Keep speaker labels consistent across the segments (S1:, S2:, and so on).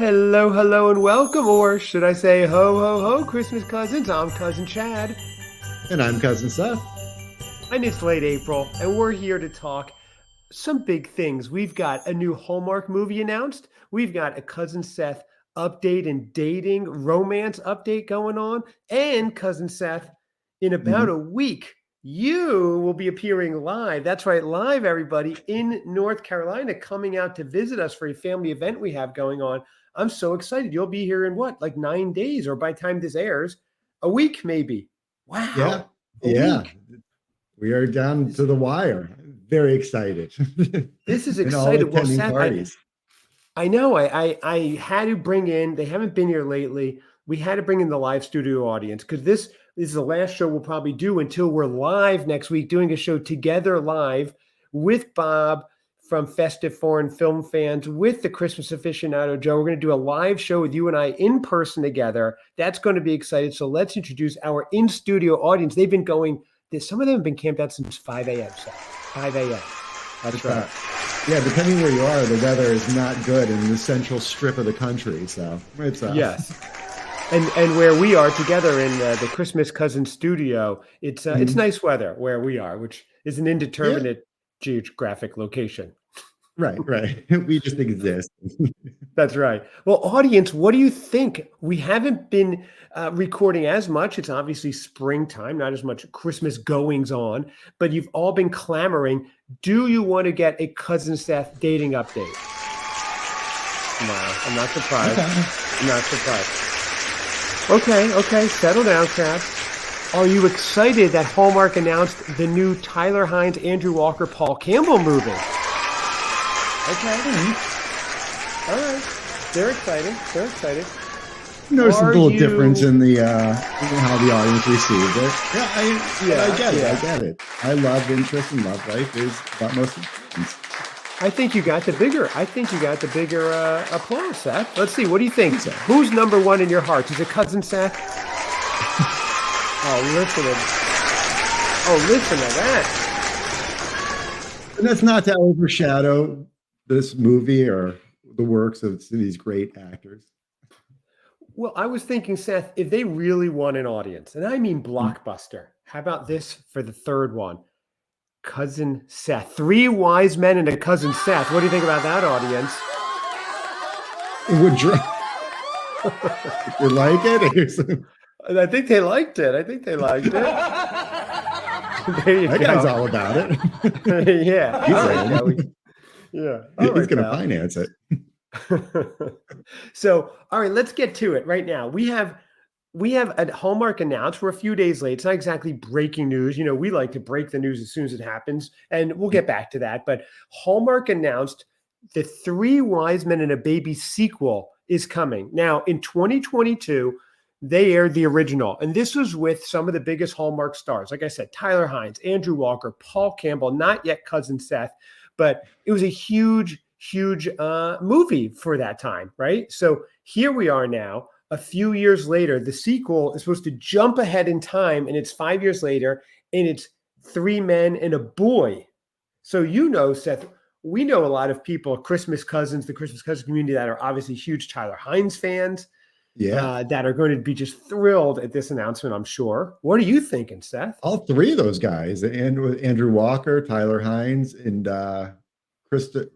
S1: Hello, hello, and welcome, or should I say ho, ho, ho, Christmas cousins. I'm Cousin Chad,
S2: And I'm Cousin Seth.
S1: and it's late April, and we're here to talk some big things. We've got a new Hallmark movie announced. We've got a Cousin Seth update and dating romance update going on, and Cousin Seth, in about
S2: Mhm.
S1: a week, you will be appearing live. That's right, live, everybody, in North Carolina, coming out to visit us for a family event we have going on. I'm so excited. You'll be here in what, like 9 days, or by the time this airs, a week maybe.
S2: Yeah,
S1: Wow, a
S2: yeah.
S1: week.
S2: We are down
S1: This,
S2: to the wire. Very excited.
S1: this is
S2: And all
S1: excited. Well,
S2: attending
S1: Seth,
S2: parties.
S1: I know I had to bring in, they haven't been here lately. We had to bring in the live studio audience because this is the last show we'll probably do until we're live next week, doing a show together live with Bob from Festive Foreign Film Fans, with the Christmas aficionado Joe. We're going to do a live show with you and I in person together. That's going to be exciting. So let's introduce our in-studio audience. They've been going, some of them have been camped out since 5 a.m. So 5 a.m. That's
S2: It's,
S1: right.
S2: yeah, depending where you are, the weather is not good in the central strip of the country. So it's
S1: Yes. And where we are together in the Christmas Cousin studio, it's
S2: Mhm.
S1: nice weather where we are, which is an
S2: Yeah,
S1: indeterminate geographic location.
S2: right. We just exist.
S1: That's right. Well, audience, what do you think? We haven't been recording as much. It's obviously springtime, not as much Christmas goings on, but you've all been clamoring. Do you want to get a Cousin Seth dating update? No, I'm not surprised.
S2: Okay.
S1: I'm not surprised. Okay, settle down, Chad. Are you excited that Hallmark announced the new Tyler Hines, Andrew Walker, Paul Campbell movie? Okay,
S2: All right.
S1: all right. They're excited. They're excited.
S2: Notice a
S1: Are
S2: little difference
S1: you?
S2: in how the audience received it. Yeah, I
S1: Yeah,
S2: get it. I
S1: yeah.
S2: get it. I love interest and love life is about most of things.
S1: I think you got the bigger. I think you got the bigger applause, Seth. Let's see. What do you
S2: I
S1: think?
S2: think so.
S1: Who's number one in your hearts? Is it Cousin Seth? Oh, listen to. Oh, listen to that.
S2: And that's not to overshadow this movie or the works of these great actors.
S1: Well, I was thinking, Seth, if they really want an audience, and I mean
S2: Mm.
S1: blockbuster, how about this for the third one? Cousin Seth. Three wise men and a cousin Seth. What do you think about that, audience?
S2: It would you like it?
S1: I think they liked it. I think they liked it. There you
S2: That guy's
S1: go.
S2: all about it.
S1: Yeah.
S2: He's
S1: All right,
S2: in.
S1: Joey. Yeah. All
S2: He's
S1: right,
S2: going to
S1: pal.
S2: finance it.
S1: So, all right, let's get to it right now. We have a Hallmark announced. We're a few days late. It's not exactly breaking news. You know, we like to break the news as soon as it happens, and we'll get back to that. But Hallmark announced the Three Wise Men and a Baby sequel is coming. Now, in 2022, they aired the original, and this was with some of the biggest Hallmark stars. Like I said, Tyler Hines, Andrew Walker, Paul Campbell, not yet Cousin Seth, but it was a huge movie for that time, right? So here we are now a few years later. The sequel is supposed to jump ahead in time, and it's 5 years later, and it's three men and a boy. So, you know, Seth, we know a lot of people, Christmas cousins, the Christmas cousin community, that are obviously huge Tyler Hines fans,
S2: Yeah.
S1: that are going to be just thrilled at this announcement, I'm sure. What are you thinking, Seth?
S2: All three of those guys, Andrew Walker, Tyler Hines, and Christa,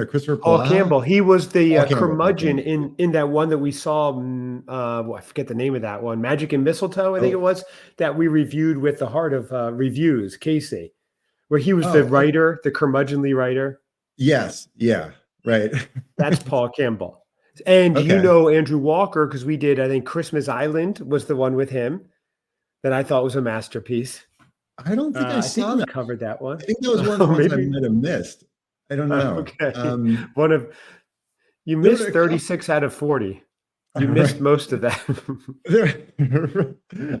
S2: Christopher
S1: Paul
S2: Palaha.
S1: Campbell, he was the
S2: Paul
S1: curmudgeon
S2: Campbell.
S1: in that one that we saw. I forget the name of that one. Magic and Mistletoe, I think it
S2: Oh,
S1: was, that we reviewed with the Heart of Reviews, Casey, where he was the
S2: oh,
S1: writer, the curmudgeonly writer.
S2: yes. Yeah. Right.
S1: That's Paul Campbell. And you
S2: Okay.
S1: know Andrew Walker, because we did, I think Christmas Island was the one with him that I thought was a masterpiece.
S2: I don't think I
S1: I think
S2: saw
S1: we
S2: that.
S1: covered that
S2: I
S1: one.
S2: think that was one of the ones I
S1: Maybe.
S2: might have missed. I don't know.
S1: Okay. One of You
S2: There were
S1: missed
S2: a couple.
S1: 36 out of 40.
S2: All
S1: You missed
S2: right.
S1: most of that.
S2: There,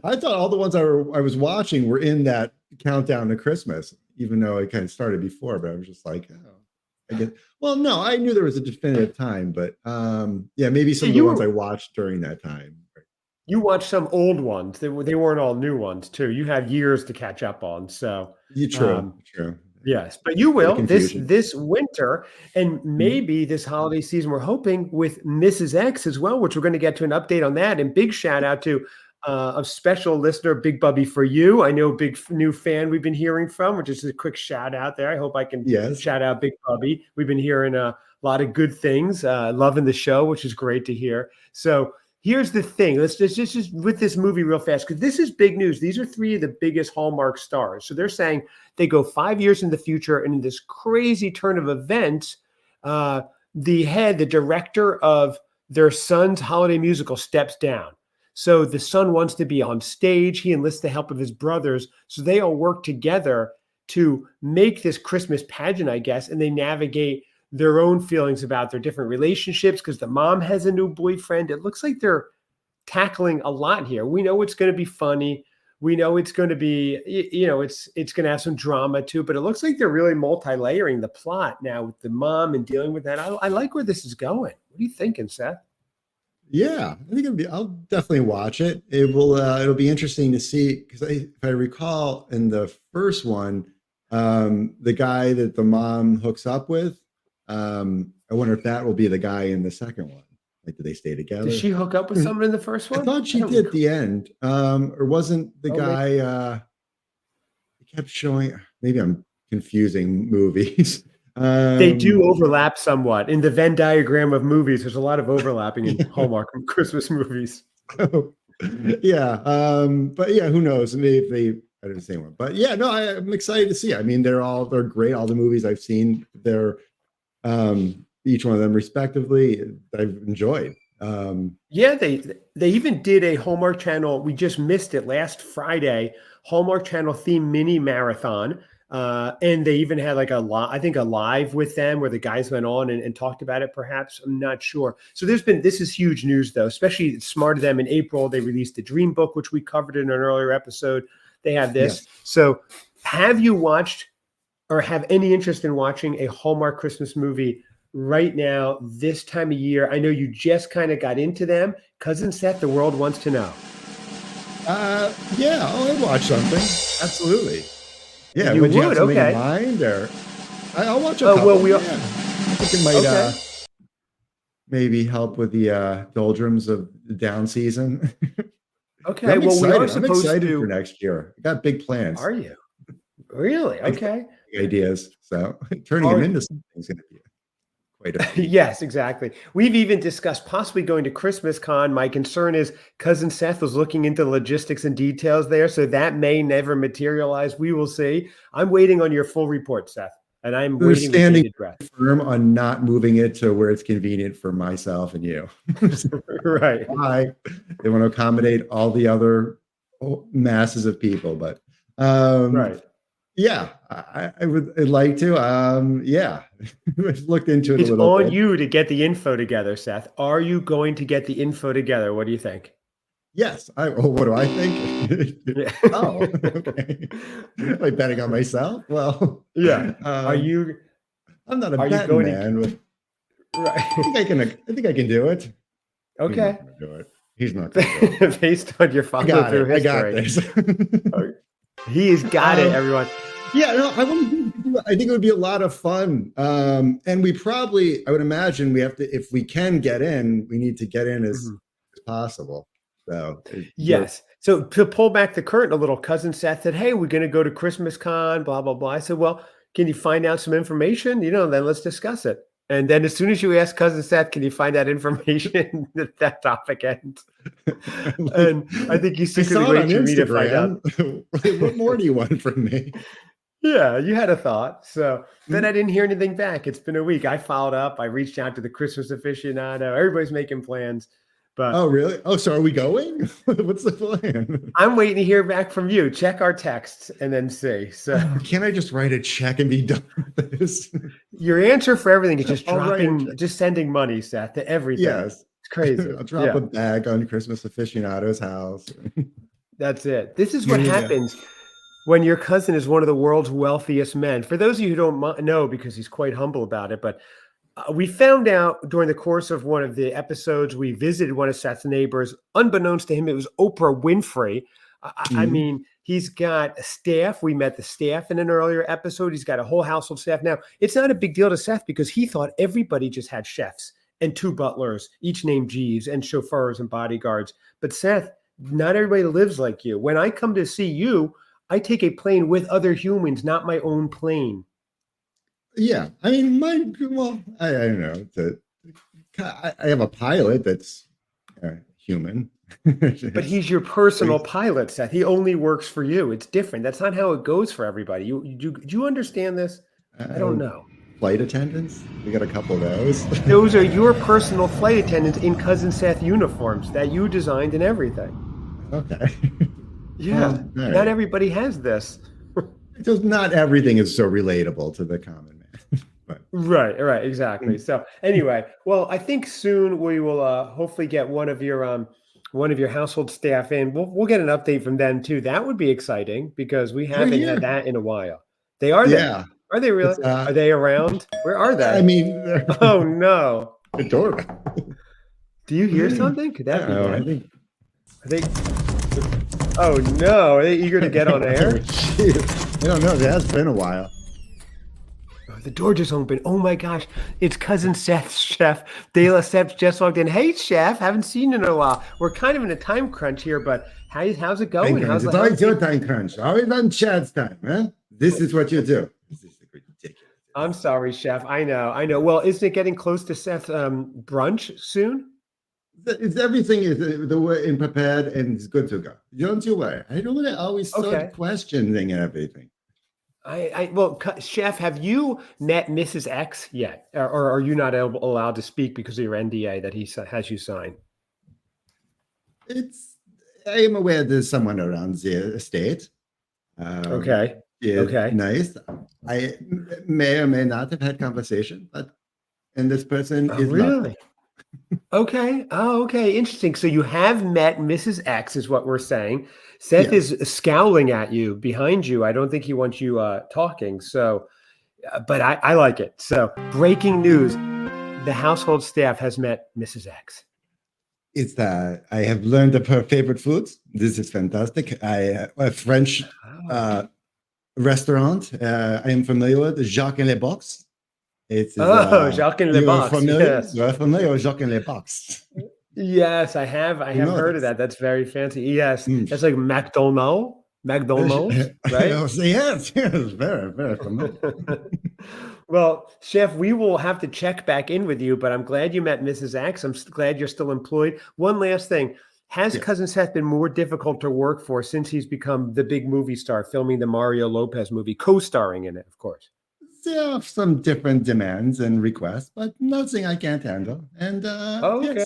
S2: I thought all the ones I was watching were in that countdown to Christmas, even though it kind of started before. But I was just like, oh, I get. Well, no, I knew there was a definitive time, but yeah, maybe
S1: So
S2: some of the ones I watched during that time.
S1: you watched some old ones. They weren't all new ones too. You have years to catch up on. So
S2: Yeah, true,
S1: um,
S2: true.
S1: Yes, but you
S2: For the
S1: will
S2: confusion.
S1: this winter and
S2: Mhm.
S1: maybe this holiday season. We're hoping with Mrs. X as well, which we're going to get to an update on that. And big shout out to a special listener, Big Bubby for you. I know big new fan we've been hearing from, which is a quick shout out there. I hope I can
S2: Yes.
S1: shout out Big Bubby. We've been hearing a lot of good things, loving the show, which is great to hear. So here's the thing. Let's just with this movie real fast because this is big news. These are three of the biggest Hallmark stars. So they're saying they go 5 years in the future, and in this crazy turn of events, uh, the director of their son's holiday musical steps down. So the son wants to be on stage. He enlists the help of his brothers. So they all work together to make this Christmas pageant, I guess, and they navigate their own feelings about their different relationships because the mom has a new boyfriend. It looks like they're tackling a lot here. We know it's going to be funny. We know it's going to be, it's going to have some drama too, but it looks like they're really multi-layering the plot now with the mom and dealing with that. I like where this is going. What are you thinking, Seth?
S2: Yeah, I think I'll definitely watch it. It'll be interesting to see because if I recall in the first one, the guy that the mom hooks up with, I wonder if that will be the guy in the second one. Like, do they stay
S1: Did
S2: together?
S1: she hook up with someone in the first
S2: I
S1: one?
S2: thought
S1: I
S2: she
S1: don't
S2: did at
S1: recall.
S2: the end. Or wasn't the
S1: Oh, maybe.
S2: guy he kept showing, maybe I'm confusing movies.
S1: They do
S2: Um
S1: overlap somewhat in the Venn diagram of movies. There's a lot of overlapping in Hallmark Christmas movies.
S2: yeah. But yeah, who knows? Maybe if they I didn't say one. But yeah, no, I'm excited to see. I mean, they're great. All the movies I've seen, they're each one of them respectively, I've enjoyed.
S1: Yeah, they even did a Hallmark Channel. We just missed it last Friday. Hallmark Channel theme mini marathon, and they even had like I think a live with them where the guys went on and talked about it. Perhaps I'm not sure. So this is huge news though. Especially it's smart of them. In April they released the Dream Book, which we covered in an earlier episode. They have this.
S2: Yes.
S1: So have you watched or have any interest in watching a Hallmark Christmas movie right now, this time of year? I know you just kind of got into them. Cousin Seth, the world wants to know.
S2: Yeah, I'd watch something. Absolutely. Yeah,
S1: You
S2: would you have
S1: would?
S2: something in
S1: Okay.
S2: mind or I'll watch a
S1: Oh, well,
S2: couple. Yeah. I think it might
S1: okay.
S2: maybe help with the doldrums of the down season.
S1: Okay.
S2: I'm
S1: Well, we are
S2: excited. I'm
S1: supposed
S2: excited for
S1: to.
S2: next year. I got big plans,
S1: Are you? Really?
S2: big
S1: Okay.
S2: ideas. So turning them
S1: Are
S2: into something is going to be quite a feat.
S1: yes, exactly. We've even discussed possibly going to Christmas Con. My concern is Cousin Seth was looking into logistics and details there, so that may never materialize. We will see. I'm waiting on your full report, Seth, and I'm
S2: They're
S1: waiting with
S2: standing
S1: bated breath.
S2: firm on not moving it to where it's convenient for myself and you.
S1: Right.
S2: Why? They want to accommodate all the other masses of people, but
S1: Right.
S2: yeah, I would I'd like to. Yeah, I've looked into it a
S1: It's
S2: little
S1: on
S2: bit.
S1: you to get the info together, Seth. Are you going to get the info together? What do you think?
S2: Yes. What do I think?
S1: Yeah.
S2: Oh, okay. Am I betting on myself? Well,
S1: Yeah. Are
S2: um,
S1: you
S2: I'm not a
S1: are you
S2: betting
S1: going to
S2: man, but
S1: right?
S2: I think I can do it. He's not
S1: Okay.
S2: going to do it. He's not going to do it.
S1: Based on your
S2: I
S1: follow
S2: got
S1: through
S2: it. I got
S1: history.
S2: this.
S1: He's got it,
S2: um,
S1: everyone.
S2: yeah, no, I think it would be a lot of fun. And I would imagine we have to, if we can get in, we need to get in as
S1: Mhm.
S2: possible. So
S1: Yes. So to pull back the curtain a little, Cousin Seth said, "Hey, we're going to go to Christmas Con, blah, blah, blah." I said, "Well, can you find out some information? Then let's discuss it." And then as soon as you ask Cousin Seth, "Can you find out information?" that topic ends.
S2: like,
S1: And I think he's
S2: I
S1: secretly
S2: saw it on
S1: waiting for me to find out.
S2: Instagram. What more do you want from me?
S1: Yeah, you had a thought. So then
S2: Hmm?
S1: I didn't hear anything back. It's been a week. I followed up. I reached out to the Christmas aficionado. Everybody's making plans, but
S2: Oh, really? Oh, so are we going? What's the plan?
S1: I'm waiting to hear back from you. Check our texts and then see. So
S2: Can't I just write a check and be done with this?
S1: your answer for everything is just
S2: I'll write a check.
S1: just sending money, Seth, to everything.
S2: Yes.
S1: It's crazy.
S2: I'll drop
S1: Yeah,
S2: a bag on Christmas aficionado's house.
S1: that's it. This is
S2: Here
S1: what
S2: you go.
S1: happens when your cousin is one of the world's wealthiest men. For those of you who don't know, because he's quite humble about it, but we found out during the course of one of the episodes, we visited one of Seth's neighbors. Unbeknownst to him, it was Oprah Winfrey. I mean, he's got a staff. We met the staff in an earlier episode. He's got a whole household staff. Now, it's not a big deal to Seth because he thought everybody just had chefs and 2 butlers, each named Jeeves, and chauffeurs and bodyguards. But Seth, not everybody lives like you. When I come to see you, I take a plane with other humans, not my own plane.
S2: Yeah, I mean, I don't know. I have a pilot that's human.
S1: But he's your personal pilot, Seth. He only works for you. It's different. That's not how it goes for everybody. Do you understand this? I don't know.
S2: Flight attendants? We got a couple of those.
S1: Those are your personal flight attendants in Cousin Seth uniforms that you designed and everything.
S2: Okay.
S1: Yeah.
S2: Well,
S1: not everybody has this.
S2: So not everything is so relatable to the common man. But.
S1: Right, exactly. So anyway, well, I think soon we will hopefully get one of your household staff in. We'll get an update from them too. That would be exciting because we haven't had that in a while. They are there. Yeah. Are they really? Are they around? Where are they?
S2: I mean,
S1: oh no!
S2: The doorbell.
S1: Do you hear something? Could that be?
S2: I think.
S1: Oh no! Are they eager to get on air?
S2: I don't know. It has been a while.
S1: Oh, the door just opened. Oh my gosh! It's Cousin Seth's chef. De La Seth just walked in. Hey, chef! Haven't seen you in a while. We're kind of in a time crunch here, but how's it going?
S2: It's always your time crunch. Always on Chad's time, huh? This is what you do. This is ridiculous.
S1: I'm sorry, chef. I know. Well, isn't it getting close to Seth's brunch soon?
S2: It's everything is the way in prepared and it's good to go. Don't you worry. I don't want to always start questioning everything.
S1: Well, chef, have you met Mrs. X yet, or are you not allowed to speak because of your NDA that he has you sign?
S2: I am aware there's someone around the estate.
S1: Okay.
S2: Nice. I may or may not have had conversation, and this person is
S1: really. Okay. Oh, okay. Interesting. So you have met Mrs. X, is what we're saying. Seth is scowling at you behind you. I don't think he wants you talking. So, but I like it. So, breaking news: the household staff has met Mrs. X.
S2: It's that I have learned of her favorite foods. This is fantastic. A French restaurant. I am familiar with Jacques and Les Box.
S1: Jacques and Les Box. Yes.
S2: You're familiar with Jacques and Les Box.
S1: Yes, I have. I have heard of that. That's very fancy. Yes, that's like McDonald's, right?
S2: Yes, very, very familiar.
S1: Well, chef, we will have to check back in with you, but I'm glad you met Mrs. X. I'm glad you're still employed. One last thing. Has Cousin Seth been more difficult to work for since he's become the big movie star, filming the Mario Lopez movie, co-starring in it, of course?
S2: There are some different demands and requests, but nothing I can't handle. And
S1: okay.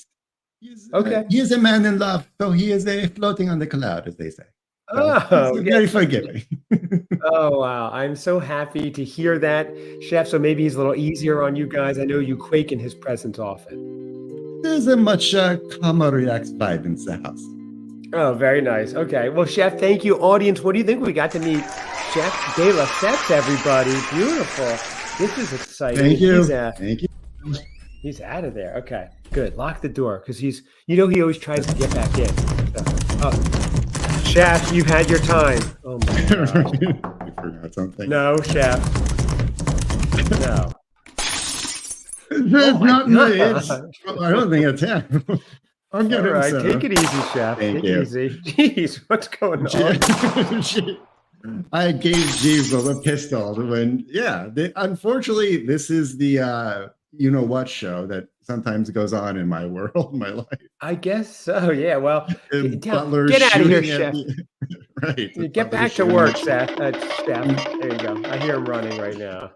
S2: Yes, he is a man in love, so he is floating on the cloud, as they say.
S1: So
S2: very forgiving.
S1: Oh, wow. I'm so happy to hear that, chef. So maybe he's a little easier on you guys. I know you quake in his presence often.
S2: There's a much calmer, relaxed vibe in the house.
S1: Oh, very nice. Okay. Well, chef, thank you. Audience, what do you think? We got to meet Chef De La Seth, everybody. Beautiful. This is exciting.
S2: Thank you. Thank you.
S1: He's out of there. Okay, good. Lock the door because he always tries to get back in. So, chef, you've had your time. Oh my God.
S2: You forgot something.
S1: No, chef. No.
S2: It's not me. I don't think it's him. I'll get
S1: All right, take it easy, chef.
S2: Thank
S1: take
S2: you.
S1: it easy. Jeez, what's going on?
S2: I gave Jeeves a pistol when, unfortunately, this is the you know what show that sometimes goes on in my world, my life.
S1: I guess so. Yeah. Well, get out of here, chef.
S2: Right.
S1: Get back to work, Seth. Chef. There you go. I hear him running right now.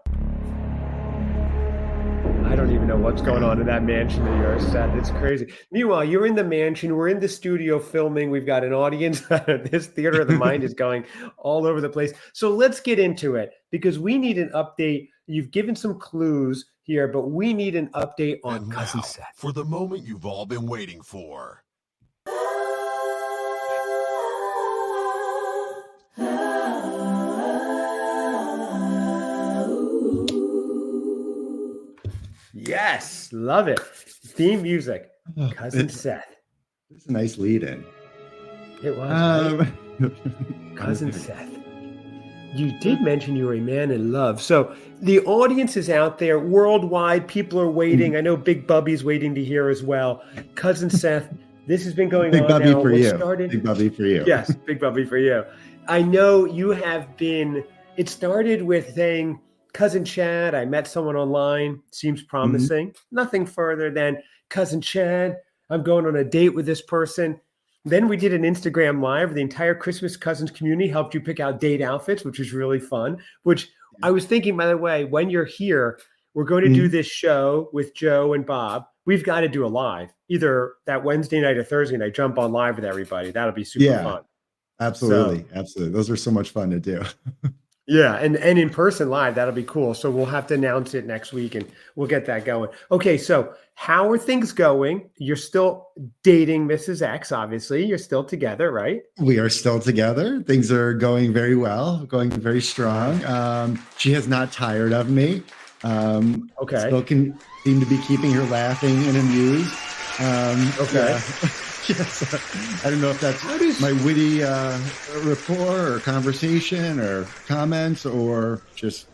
S1: I don't even know what's going on in that mansion of yours, Seth. It's crazy. Meanwhile, you're in the mansion. We're in the studio filming. We've got an audience. This theater of the mind is going all over the place. So let's get into it because we need an update. You've given some clues here, but we need an update on Cousin Seth.
S3: For the moment you've all been waiting for.
S1: Yes, love it. Theme music. Cousin Seth.
S2: It's a nice lead in.
S1: It was. Cousin Seth. You did mention you were a man in love. So the audience is out there worldwide. People are waiting. I know Big Bubby's waiting to hear as well. Cousin Seth, this has been going
S2: Big
S1: on
S2: Bubby
S1: now.
S2: for
S1: What
S2: you.
S1: started?
S2: Big Bubby for you.
S1: Yes, Big Bubby for you. I know you have been, it started with saying, Cousin Chad, I met someone online, seems promising. Nothing further than, Cousin Chad, I'm going on a date with this person. Then we did an Instagram live. The entire Christmas Cousins community helped you pick out date outfits, which was really fun. Which I was thinking, by the way, when you're here, we're going to do this show with Joe and Bob. We've got to do a live, either that Wednesday night or Thursday night. Jump on live with everybody. That'll be super fun.
S2: Absolutely. Absolutely. Those are so much fun to do.
S1: Yeah, and in person live, that'll be cool. So we'll have to announce it next week and we'll get that going. Okay, so how are things going? You're still dating Mrs. X, obviously. You're still together, right?
S2: We are still together. Things are going very well, going very strong. She has not tired of me.
S1: Okay.
S2: Still can seem to be keeping her laughing and amused.
S1: Okay.
S2: Yes. I don't know if that's my witty rapport or conversation or comments or just,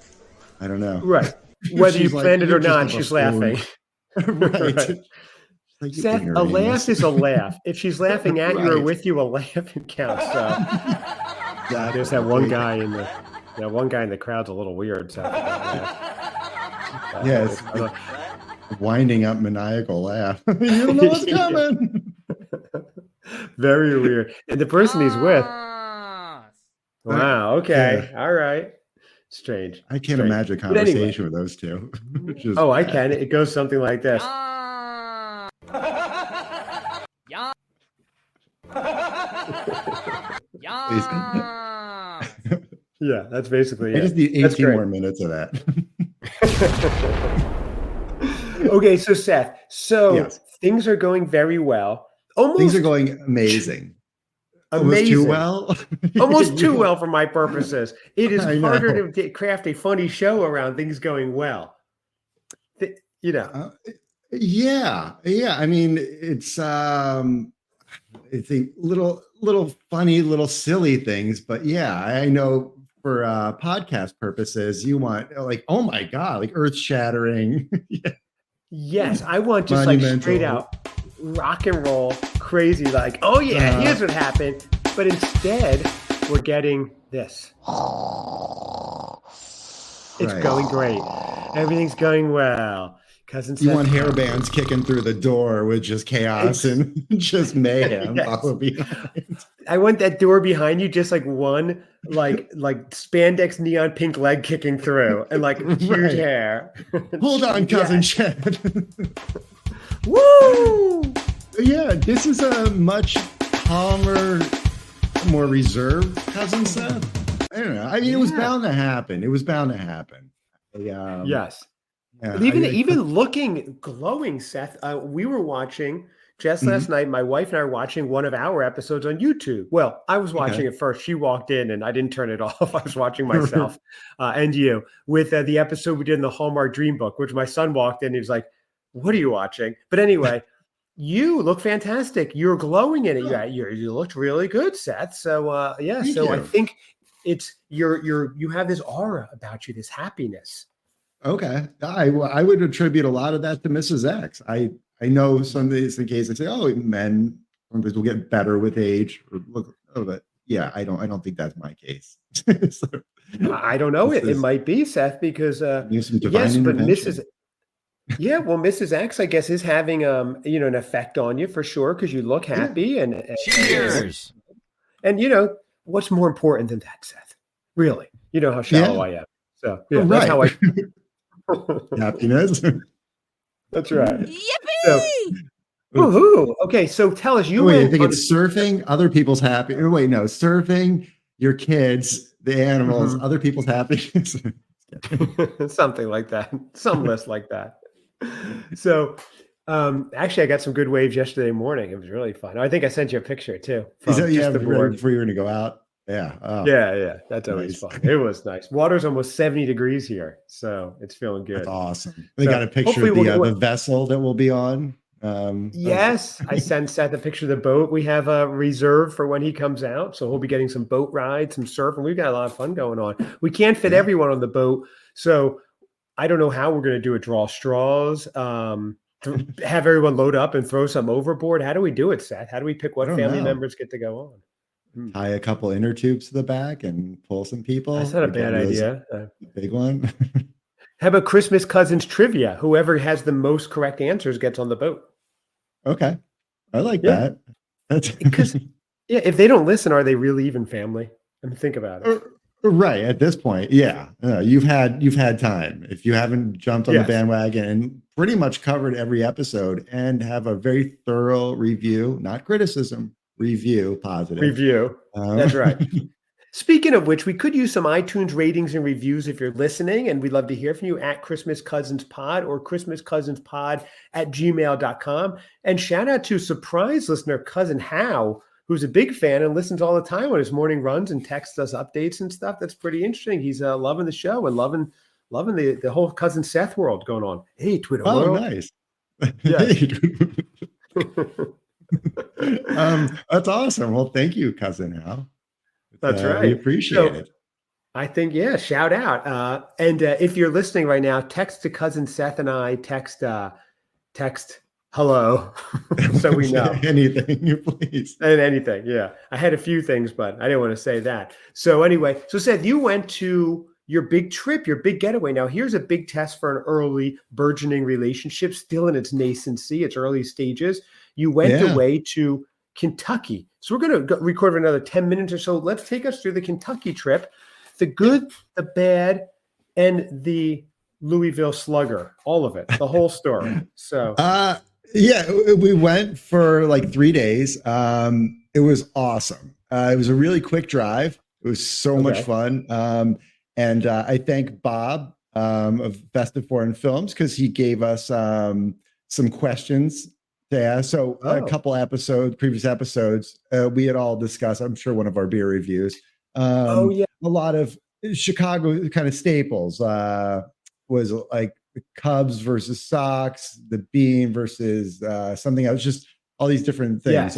S2: I don't know.
S1: Right. Whether you planned it or not, she's laughing.
S2: Right.
S1: Right.
S2: Like,
S1: Seth, a laugh is a laugh. If she's laughing at you or with you, a laugh counts. So yeah, there's that one guy in the crowd's a little weird. So
S2: yes. Winding up maniacal laugh. You don't know what's coming.
S1: Very weird. And the person he's with. Wow. Okay. Yeah. All right. Strange.
S2: I can't imagine a conversation with those two.
S1: I can. It goes something like this. Yeah, that's basically it.
S2: I just need 18 more minutes of that.
S1: Okay, so Seth, things are going very well.
S2: Things are going amazing.
S1: Amazing.
S2: Almost too well.
S1: Almost too well for my purposes. It is harder to craft a funny show around things going well.
S2: Yeah. I mean, it's a little funny, little silly things, but yeah, I know for podcast purposes, you want like, oh my God, like earth shattering.
S1: Yes, I want just like straight out rock and roll, crazy, like, oh yeah, here's what happened. But instead, we're getting this. It's going great. Everything's going well. Cousin Seth,
S2: you want hair bands kicking through the door with just chaos and just mayhem.
S1: Yes. I want that door behind you, just like one, like spandex neon pink leg kicking through, and like huge hair.
S2: Hold on, Cousin Chad.
S1: Woo!
S2: Yeah, this is a much calmer, more reserved Cousin Seth. I don't know. I mean, it was bound to happen.
S1: Yes.
S2: Yeah,
S1: even looking glowing, Seth. We were watching just last night. My wife and I were watching one of our episodes on YouTube. Well, I was watching it first. She walked in and I didn't turn it off. I was watching myself and you with the episode we did in the Hallmark Dream Book, which my son walked in. He was like, "What are you watching?" But anyway, you look fantastic. You're glowing in it. You looked really good, Seth. So I think it's you have this aura about you, this happiness.
S2: Okay. I would attribute a lot of that to Mrs. X. I know some of these cases say, oh, men sometimes will get better with age or look, but yeah, I don't think that's my case. So,
S1: I don't know. It might be, Seth, because yes, but Mrs. X, I guess, is having an effect on you for sure, because you look happy and cheers. And what's more important than that, Seth? Really, you know how shallow I am. So that's how I
S2: happiness.
S1: That's right.
S4: Yippee!
S1: So, woohoo! Okay, so tell us,
S2: I think it's surfing, other people's happiness. Wait, no, surfing, your kids, the animals, other people's happiness.
S1: Something like that. Some list like that. So, actually, I got some good waves yesterday morning. It was really fun. I think I sent you a picture too.
S2: Before you were going to go out. Yeah. Oh.
S1: Yeah. That's always fun. It was nice. Water's almost 70 degrees here, so it's feeling good.
S2: That's awesome. They got a picture of the vessel that we'll be on.
S1: Yes, I sent Seth a picture of the boat we have reserved for when he comes out. So he'll be getting some boat rides, some surfing. We've got a lot of fun going on. We can't fit
S2: Yeah.
S1: everyone on the boat. So I don't know how we're going to do it. Draw straws, have everyone load up and throw some overboard. How do we do it, Seth? How do we pick
S2: I
S1: what
S2: don't
S1: family
S2: know.
S1: members get to go on?
S2: Tie a couple inner tubes to the back and pull some people.
S1: That's not a
S2: We get
S1: bad
S2: one of those,
S1: idea.
S2: big one.
S1: How about Christmas cousins trivia? Whoever has the most correct answers gets on the boat.
S2: Okay. I like
S1: Yeah.
S2: that. That's
S1: Because yeah, if they don't listen, are they really even family? I mean, think about it.
S2: right at this point. Yeah. You've had time. If you haven't jumped on the
S1: Yes.
S2: bandwagon and pretty much covered every episode and have a very thorough review, not criticism, review, positive.
S1: Review. That's right. Speaking of which, we could use some iTunes ratings and reviews if you're listening, and we'd love to hear from you at Christmas Cousins Pod or christmascousinspod@gmail.com. And shout out to surprise listener Cousin How, who's a big fan and listens all the time on his morning runs and texts us updates and stuff. That's pretty interesting. He's loving the show and loving the whole Cousin Seth world going on. Hey, Twitter world.
S2: Nice.
S1: Yeah.
S2: That's awesome. Well, thank you, Cousin Hal.
S1: That's right.
S2: We appreciate it.
S1: I think, yeah, shout out. And if you're listening right now, text to Cousin Seth and I, text hello, so we know.
S2: Anything, please.
S1: And anything, yeah. I had a few things, but I didn't want to say that. So anyway, so Seth, you went to your big trip, your big getaway. Now, here's a big test for an early burgeoning relationship, still in its nascency, its early stages. You went away to Kentucky. So we're going to record for another 10 minutes or so. Let's take us through the Kentucky trip, the good, the bad, and the Louisville Slugger, all of it, the whole story. So,
S2: we went for like 3 days. It was awesome. It was a really quick drive. It was so much fun. And I thank Bob of Festive Foreign Films because he gave us some questions to ask. So a couple previous episodes, we had all discussed, I'm sure one of our beer reviews, a lot of Chicago kind of staples was like the Cubs versus Sox, the Bean versus something else, just all these different things.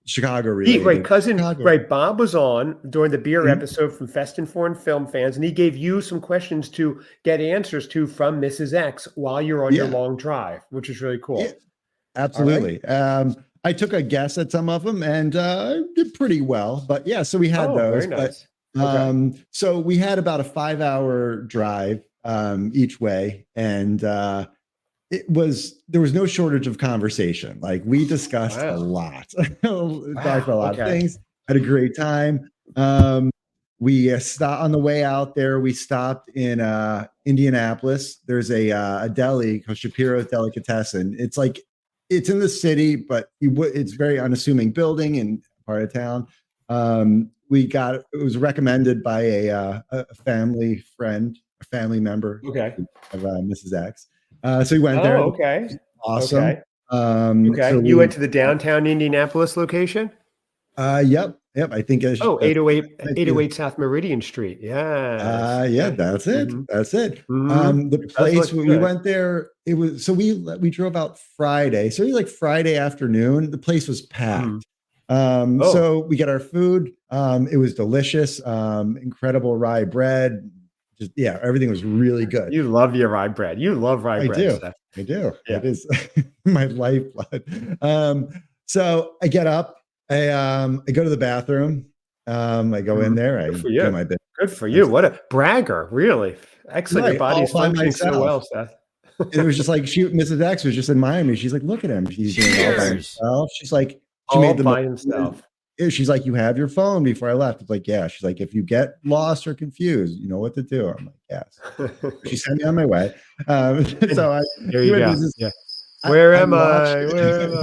S2: Chicago related.
S1: Right. Bob was on during the beer episode from Fest and Foreign Film Fans, and he gave you some questions to get answers to from Mrs. X while you're on your long drive, which is really cool.
S2: Yeah, absolutely. Right. I took a guess at some of them and did pretty well, but yeah, so we had those.
S1: Very nice.
S2: But, so we had about a 5-hour drive each way, and there was no shortage of conversation. Like we discussed a lot, talked about a lot of things, had a great time. We stopped on the way out there. We stopped in Indianapolis. There's a deli called Shapiro's Delicatessen. It's in the city, but it's very unassuming building and part of town. It was recommended by a family friend, a family member of Mrs. X. So we went there. Awesome.
S1: So you went to the downtown Indianapolis location?
S2: Yep. I think
S1: 808 South Meridian Street. Yeah.
S2: That's it. That's it. The place we went there, it was we drove out Friday. So it was like Friday afternoon. The place was packed. So we get our food. It was delicious. Incredible rye bread. Everything was really good.
S1: You love your rye bread. You love rye bread.
S2: I do. Yeah. It is my lifeblood. So I get up. I go to the bathroom. I go in there. I do my bit.
S1: Good for you. What a bragger. Really. Excellent. Right. Your body's functioning so well, Seth.
S2: It was just like Mrs. X was just in Miami. She's like, look at him. She's doing all by himself. She's like, she made
S1: by himself.
S2: She's like, you have your phone before I left. It's like, yeah. She's like, if you get lost or confused, you know what to do. I'm like, yes. She sent me on my way. So
S1: there you go. Where am I? Where am I?
S2: I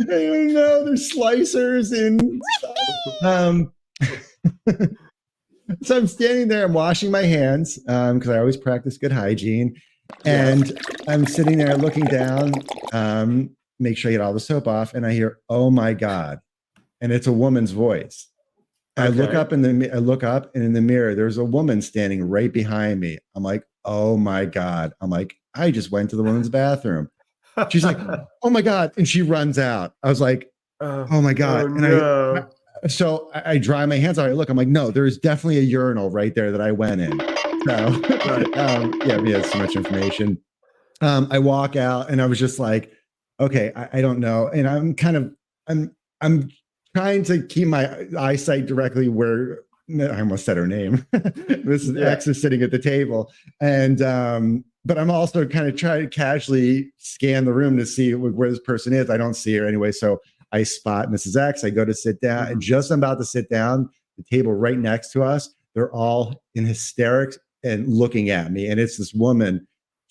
S2: don't know. There's slicers and so I'm standing there. I'm washing my hands because I always practice good hygiene. And I'm sitting there looking down, make sure I get all the soap off, and I hear, "Oh my God!" And it's a woman's voice. I look up and in the mirror, there's a woman standing right behind me. I'm like, "Oh my God!" I'm like, "I just went to the women's bathroom." She's like, oh my God. And she runs out. I was like, oh my God.
S1: Oh
S2: And
S1: no.
S2: I dry my hands out. I look, I'm like, no, there's definitely a urinal right there that I went in. So yeah, we had so much information. I walk out and I was just like, okay, I don't know. And I'm trying to keep my eyesight directly where I almost said her name. Mrs. X is sitting at the table. And but I'm also kind of trying to casually scan the room to see where this person is. I don't see her anyway. So I spot Mrs. X. I go to sit down, and just I'm about to sit down, the table right next to us, they're all in hysterics and looking at me. And it's this woman.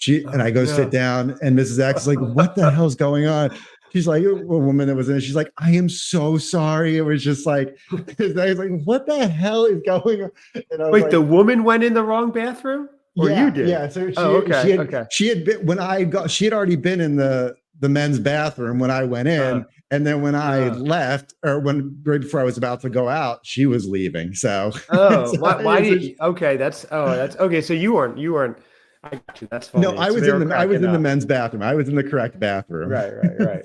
S2: And I go sit down, and Mrs. X is like, what the hell's going on? She's like, a woman that was in it. She's like, I am so sorry. It was just like, I was like, what the hell is going on? And I was
S1: Wait,
S2: like,
S1: the woman went in the wrong bathroom? Or you did?
S2: Yeah. So she had been, she had already been in the men's bathroom when I went in. And then when I left, or right before I was about to go out, she was leaving. So,
S1: why did you, that's okay. So you weren't, I got you. That's funny.
S2: No, I was in the men's bathroom. I was in the correct bathroom.
S1: Right.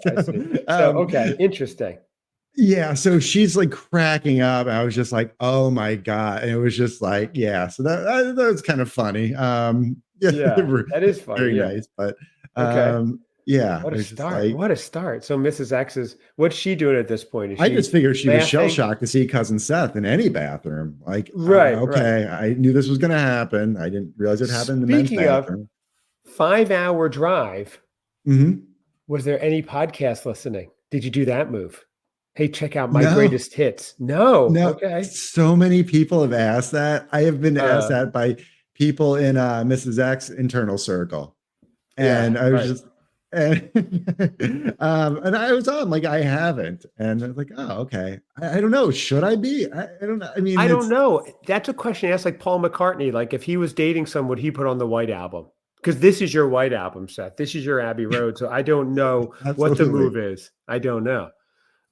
S1: I see. So, okay. Interesting.
S2: Yeah. So she's like cracking up. I was just like, oh my God. And it was just like, yeah. So that was kind of funny.
S1: That is funny.
S2: Very nice. But
S1: okay.
S2: Yeah.
S1: What a start. What a start. So Mrs. X what's she doing at this point?
S2: I just figured she was shell shocked to see Cousin Seth in any bathroom. Like, okay, I knew this was going to happen. I didn't realize it happened in the men's bathroom.
S1: 5-hour drive.
S2: Mm-hmm.
S1: Was there any podcast listening? Did you do that move? Hey, check out my greatest hits. No. Okay.
S2: So many people have asked that. I have been asked that by people in Mrs. X internal circle. And I was just, and I was on like, I haven't. And I was like, oh, okay. I don't know. Should I be? I don't know. I mean,
S1: I don't know. That's a question asked like Paul McCartney. Like if he was dating someone, would he put on the White Album? Because this is your White Album, Seth. This is your Abbey Road. So I don't know what the move is. I don't know.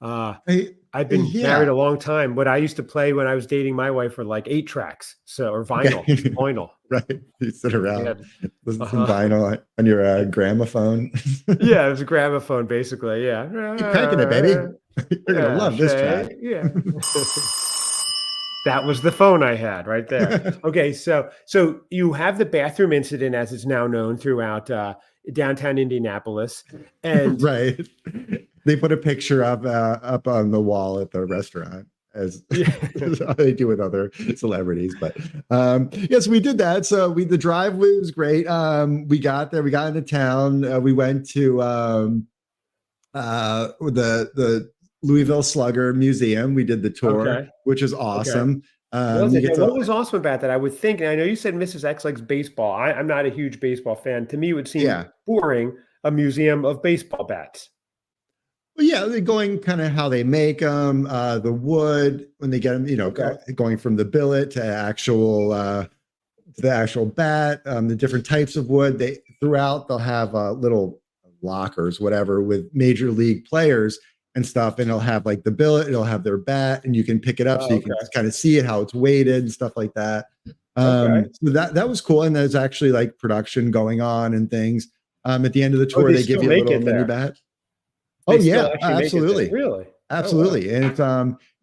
S1: I've been married a long time. What I used to play when I was dating my wife were like 8 tracks, or vinyl, vinyl.
S2: Right, you sit around, listen to some vinyl on your gramophone.
S1: Yeah, it was a gramophone, basically. Yeah,
S2: keep cranking it, baby. You're gonna love this track.
S1: Yeah, that was the phone I had right there. Okay, so you have the bathroom incident, as it's now known, throughout downtown Indianapolis, and
S2: right. They put a picture up on the wall at the restaurant, as they do with other celebrities. But yes, we did that. So the drive was great. We got there. We got into town. We went to the Louisville Slugger Museum. We did the tour, which is awesome.
S1: Okay. What was awesome about that? I would think, and I know you said Mrs. X likes baseball. I'm not a huge baseball fan. To me, it would seem boring, a museum of baseball bats.
S2: Well, yeah, they're going kind of how they make them, the wood when they get them, going from the billet to the actual bat, the different types of wood. They'll have little lockers, whatever, with major league players and stuff, and it'll have like the billet, it'll have their bat, and you can pick it up so you can just kind of see it, how it's weighted and stuff like that. So that was cool, and there's actually like production going on and things. At the end of the tour, they give you a little mini bat. Absolutely.
S1: Really?
S2: Absolutely. And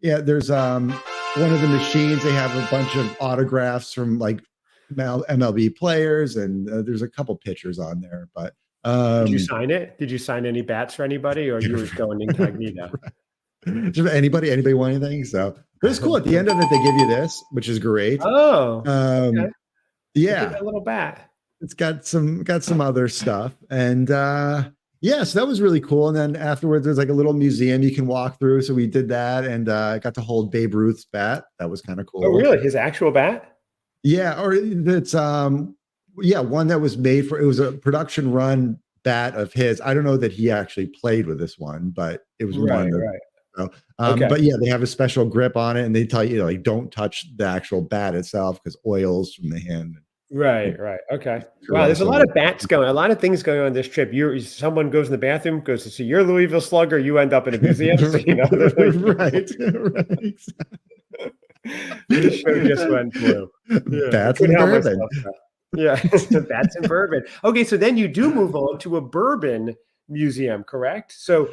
S2: it's there's one of the machines, they have a bunch of autographs from like MLB players, and there's a couple pictures on there. But
S1: did you sign it? Did you sign any bats for anybody, or you were going incognito?
S2: Just anybody want anything? So it was cool. At the end of it, they give you this, which is great. Yeah,
S1: a little bat.
S2: It's got some other stuff, and so that was really cool. And then afterwards, there's like a little museum you can walk through. So we did that, and I got to hold Babe Ruth's bat. That was kind of cool.
S1: Oh, really? His actual bat?
S2: Yeah, or it's one that was made for. It was a production run bat of his. I don't know that he actually played with this one, but it was one. But yeah, they have a special grip on it, and they tell you like don't touch the actual bat itself because oils from the hand.
S1: Right. Okay. Wow, there's a lot of bats going, a lot of things going on this trip. Someone goes in the bathroom, goes to see your Louisville Slugger, you end up in a museum. So,
S2: right.
S1: This show just went through. Yeah.
S2: Bats and bourbon.
S1: Yeah, bats and bourbon. Okay, so then you do move on to a bourbon museum, correct? So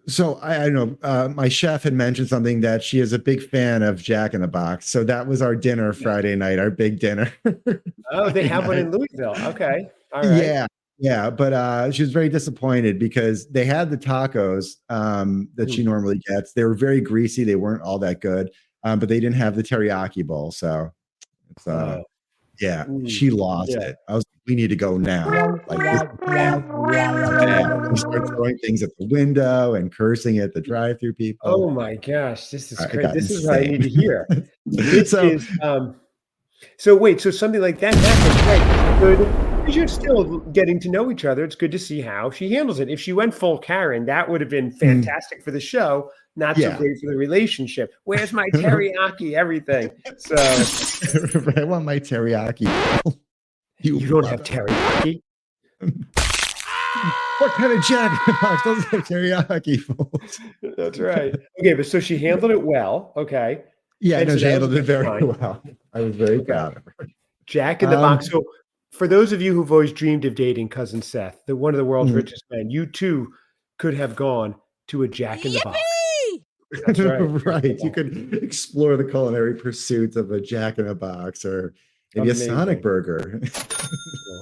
S2: So I don't know. My chef had mentioned something that she is a big fan of Jack in the Box. So that was our dinner Friday night, our big dinner.
S1: oh, they
S2: Friday
S1: have one
S2: night.
S1: in Louisville. Okay. All right.
S2: Yeah. But she was very disappointed because they had the tacos that she
S1: Mm.
S2: normally gets. They were very greasy. They weren't all that good. But they didn't have the teriyaki bowl. So it's
S1: Oh,
S2: yeah,
S1: mm,
S2: she lost
S1: yeah.
S2: it. I was like, we need to go now. Like this is bad. And we started throwing things at the window and cursing at the drive-through
S1: Oh
S2: people.
S1: my gosh, this is
S2: It
S1: crazy.
S2: got
S1: This is what I need
S2: insane.
S1: to hear. This
S2: So
S1: is so wait, so something like that happens, right? Good. Because you're still getting to know each other. It's good to see how she handles it. If she went full Karen, that would have been
S2: mm,
S1: fantastic for the show, not so
S2: yeah.
S1: great for the relationship. Where's my teriyaki? Everything. So
S2: I want my teriyaki. You
S1: you don't have
S2: mother.
S1: teriyaki?
S2: What kind of Jack in the Box doesn't have teriyaki, folks?
S1: That's right. Okay, but so she handled it well. Okay.
S2: Yeah,
S1: And
S2: no,
S1: so
S2: she
S1: that was
S2: handled it very
S1: fine.
S2: well. I was very
S1: Okay.
S2: proud of her.
S1: Jack in the Box.
S2: Um,
S1: So, for those of you who've always dreamed of dating Cousin Seth, one of the world's
S2: mm,
S1: richest men, you too could have gone to a Jack in the Box. That's right.
S2: right. You could explore the culinary pursuits of a Jack in a Box or maybe a Sonic
S1: Amazing.
S2: burger.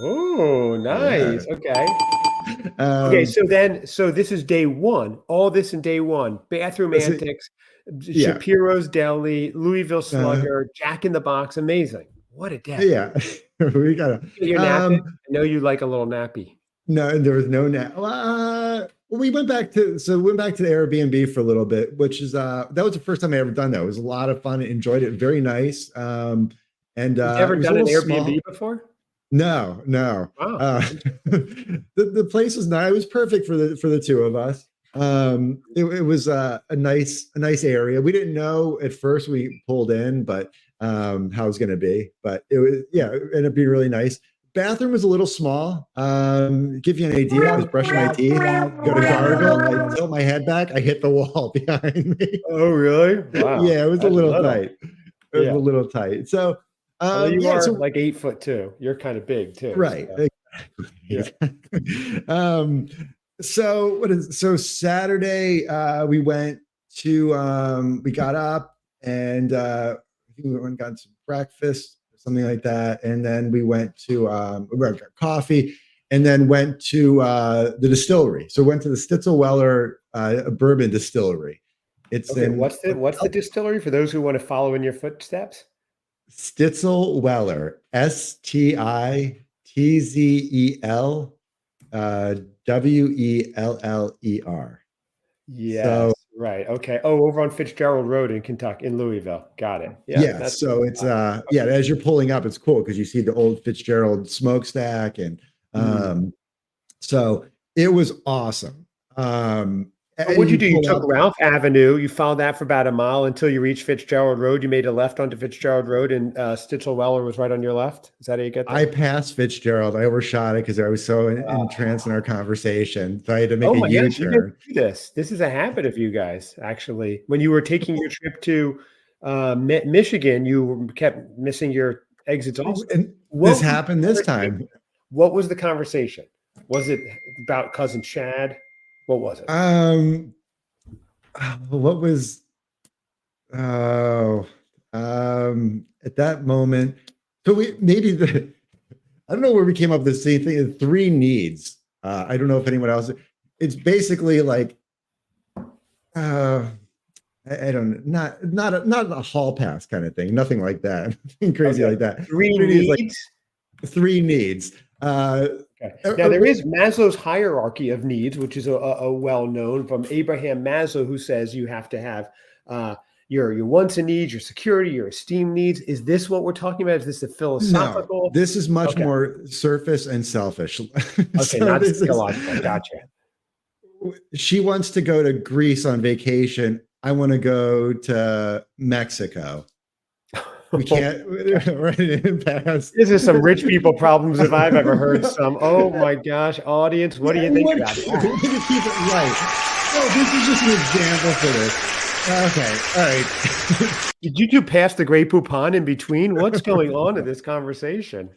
S1: Oh,
S2: Yeah.
S1: nice. Okay. Okay.
S2: Um,
S1: So this is day one. All this in day one. Bathroom
S2: let's see.
S1: antics,
S2: Yeah.
S1: Shapiro's Deli, Louisville
S2: Uh,
S1: Slugger, Jack in the Box. Amazing. What a day.
S2: yeah. We gotta
S1: You're napping. I know you like a little nappy.
S2: no, there was no net. We went back to the Airbnb for a little bit, which is that was the first time I ever done that. It was a lot of fun. I enjoyed it. Very nice. And
S1: You've never
S2: it was a
S1: done an
S2: little
S1: Airbnb
S2: small.
S1: before?
S2: No, no.
S1: Wow.
S2: The place was nice. It was perfect for the two of us. It was a nice area. We didn't know at first we pulled in, but how it was going to be. But it was it ended up being really nice. Bathroom was a little small. Give you an idea. I was brushing my teeth, go to gargle. I tilt my head back. I hit the wall behind me.
S1: Oh, really? Wow.
S2: Yeah, it was a
S1: That's
S2: little
S1: little.
S2: tight. It was
S1: Yeah.
S2: a little tight. So
S1: Although you are
S2: so
S1: like 8'2", you're kind of big too.
S2: right.
S1: So, yeah.
S2: So Saturday we went to we got up and I think we went and got some breakfast or something like that, and then we went to we got coffee and then went to the distillery. So we went to the Stitzel-Weller bourbon distillery. It's
S1: Okay,
S2: in
S1: what's the distillery for those who want to follow in your footsteps?
S2: Stitzel-Weller, Stitzel Weller.
S1: Yes,
S2: So
S1: right. Okay. Oh, over on Fitzgerald Road in Kentucky, in Louisville. Got it. Yeah,
S2: yeah,
S1: that's
S2: so it's as you're pulling up, it's cool because you see the old Fitzgerald smokestack, and so it was awesome.
S1: What'd you do? You
S2: pull
S1: took
S2: up,
S1: Ralph Avenue, you followed that for about a mile until you reached Fitzgerald Road. You made a left onto Fitzgerald Road, and Stitzel-Weller was right on your left. Is that how you get there?
S2: I passed Fitzgerald. I overshot it because I was so entranced in our conversation. So I had to make
S1: Oh
S2: a
S1: my gosh, you
S2: U-turn.
S1: guys do this. This is a habit of you guys, actually. When you were taking your trip to Michigan, you kept missing your exits also.
S2: And
S1: What
S2: this
S1: was the
S2: happened this
S1: conversation?
S2: time.
S1: What was the conversation? Was it about cousin Chad? What was it?
S2: What was at that moment? So I don't know where we came up with the same thing. 3 needs. I don't know if anyone else. It's basically like I don't know, not a hall pass kind of thing. Nothing like that. Nothing crazy
S1: Okay.
S2: like that.
S1: 3
S2: needs, like
S1: needs.
S2: 3 needs.
S1: Okay. Now there is Maslow's hierarchy of needs, which is a well-known from Abraham Maslow, who says you have to have your wants and needs, your security, your esteem needs. Is this what we're talking about? Is this a philosophical?
S2: No, this is much more surface and selfish.
S1: Okay,
S2: So
S1: not
S2: this is-
S1: psychological. Gotcha.
S2: She wants to go to Greece on vacation. I want to go to Mexico. We can't pass.
S1: This is some rich people problems if I've ever heard some. Oh my gosh, audience, what do you think about
S2: We
S1: that?
S2: need to keep it right. So this is just an example for this. Okay, all right.
S1: Did you two pass the Grey Poupon in between? What's going on in this conversation?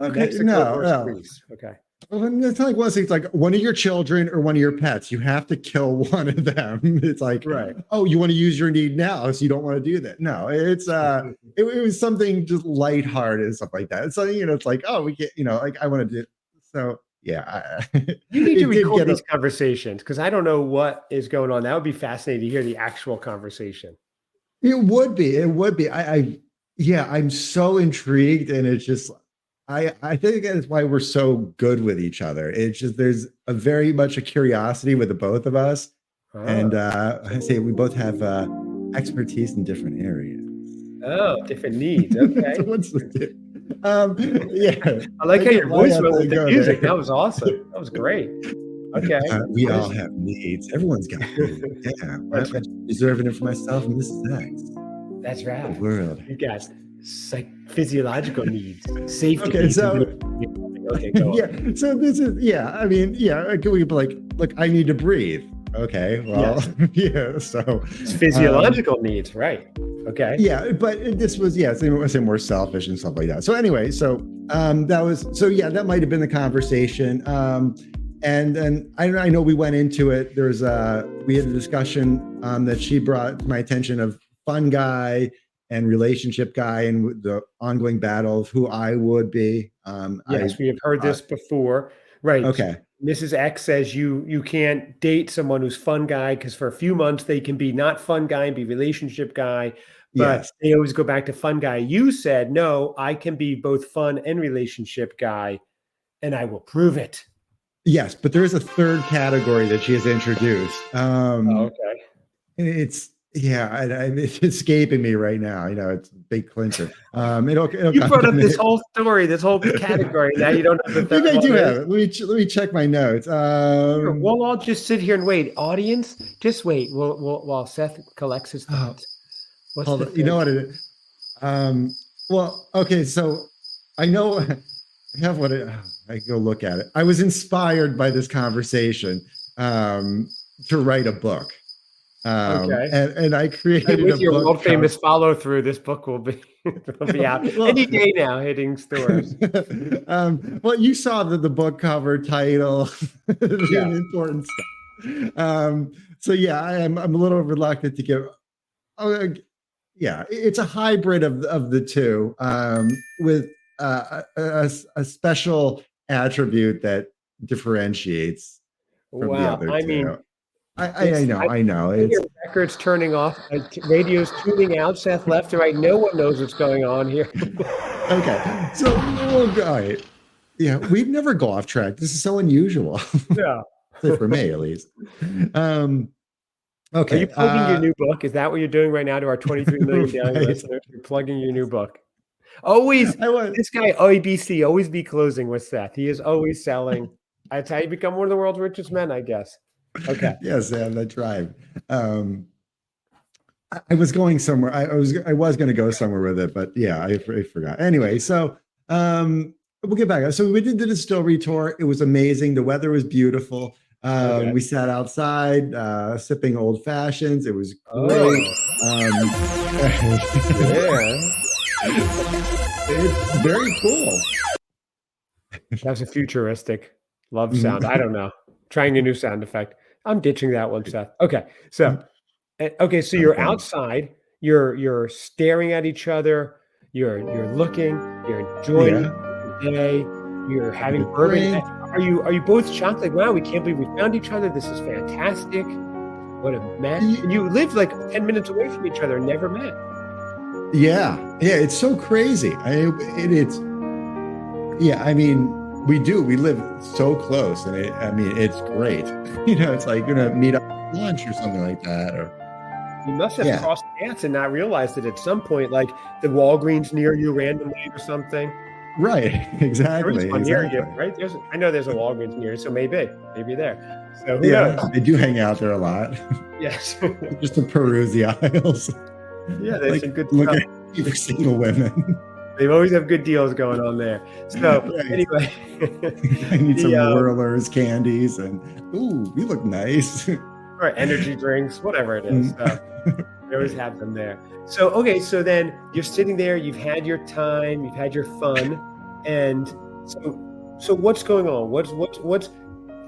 S2: Okay,
S1: Mexico
S2: no,
S1: versus
S2: no.
S1: Greece. Okay.
S2: Well, it's not like one thing. It's like one of your children or one of your pets. You have to kill one of them. It's like,
S1: Right.
S2: oh, you want to use your need now, so you don't want to do that. No, it's it was something just lighthearted and stuff like that. So it's like, oh, we get, like I want to do. So yeah,
S1: You need to
S2: it did
S1: record
S2: get
S1: these conversations because I don't know what is going on. That would be fascinating to hear the actual conversation.
S2: It would be. It would be. Yeah, I'm so intrigued, and it's just, I think that's why we're so good with each other. It's just there's a very much a curiosity with the both of us, and I say we both have expertise in different areas.
S1: Oh, different needs. Okay.
S2: So what's the yeah?
S1: I like how your voice went with the
S2: go
S1: music.
S2: there.
S1: That was awesome. That was great. Okay.
S2: We all have needs. Everyone's got needs. Yeah,
S1: That's
S2: I'm deserving it for myself, and this is next.
S1: That's
S2: The
S1: right.
S2: world.
S1: You got physiological needs, safety.
S2: Okay,
S1: needs.
S2: so
S1: Okay, go on.
S2: yeah, so this is I mean, we be like, look, I need to breathe. Okay, well, yeah, so
S1: It's physiological needs, right? Okay.
S2: yeah, but this was it's more selfish and stuff like that. So anyway, that might have been the conversation. And then I know we went into it. We had a discussion that she brought to my attention of fun guy and relationship guy and the ongoing battle of who I would be.
S1: Yes, we have heard this before. Right.
S2: Okay.
S1: Mrs. X says you can't date someone who's fun guy because for a few months they can be not fun guy and be relationship guy, but
S2: Yes.
S1: they always go back to fun guy. You said, no, I can be both fun and relationship guy, and I will prove it.
S2: Yes, but there is a third category that she has introduced.
S1: Okay.
S2: It's it's escaping me right now. It's a big clincher. It'll
S1: You
S2: come
S1: brought
S2: to
S1: up
S2: me.
S1: this whole story, this whole category. Now you don't have the third
S2: Maybe I
S1: one.
S2: do have it. Let me check my notes.
S1: Sure, we'll all just sit here and wait. Audience, just wait. We'll while Seth collects his thoughts. What's
S2: Hold
S1: the
S2: on. You know what it is? Well, okay, so I know I have I go look at it. I was inspired by this conversation to write a book.
S1: Okay.
S2: And I created
S1: with
S2: a
S1: your
S2: book
S1: world famous follow through, this book will be out
S2: Well-
S1: any day now, hitting stores.
S2: Well, you saw the book cover title, the
S1: Yeah.
S2: important stuff. So yeah, I'm a little reluctant to give. It's a hybrid of the two, with a special attribute that differentiates from the
S1: Wow.
S2: other
S1: I
S2: two.
S1: mean,
S2: I know.
S1: I
S2: It's
S1: hear records turning off, radio's tuning out, Seth left and right. No one knows what's going on here.
S2: okay. So all right. Yeah, we'd never go off track. This is so unusual.
S1: Yeah.
S2: For me, at least. Okay.
S1: Are you plugging your new book? Is that what you're doing right now to our 23 million daily
S2: Right.
S1: listeners? You're plugging your new book. Always,
S2: I was.
S1: this guy, OABC, always be closing with Seth. He is always selling. That's how you become one of the world's richest men, I guess. Okay.
S2: Yes, Sam, that's right. I was going somewhere. I was going to go somewhere with it, but yeah, I forgot. Anyway, so we'll get back. So we did the distillery tour. It was amazing. The weather was beautiful.
S1: Okay.
S2: We sat outside sipping old fashions. It was
S1: Oh.
S2: great.
S1: Yeah.
S2: It's very cool.
S1: That's a futuristic love sound. I don't know. Trying a new sound effect. I'm ditching that one, Seth. Okay. So you're outside, you're staring at each other, you're looking, you're enjoying the day, you're having bourbon. Are you both shocked? Like, wow, we can't believe we found each other. This is fantastic. What a match. And you lived like 10 minutes away from each other and never met.
S2: Yeah, it's so crazy. I mean, we live so close, and it's great. It's like you're gonna meet up for lunch or something like that. Or
S1: You must have crossed paths and not realized it at some point, like the Walgreens near you randomly or something.
S2: right, exactly.
S1: There is one near you, right? I know there's a Walgreens near you, so maybe there. So who knows?
S2: They do hang out there a lot,
S1: Yes.
S2: just to peruse the aisles.
S1: Yeah, there's some good
S2: Look
S1: stuff.
S2: at single women.
S1: They always have good deals going on there. So
S2: Right.
S1: anyway,
S2: I need some whirlers, candies, and ooh, we look nice.
S1: or energy drinks, whatever it is. They always have them there. So then you're sitting there, you've had your time, you've had your fun, and So what's going on? What's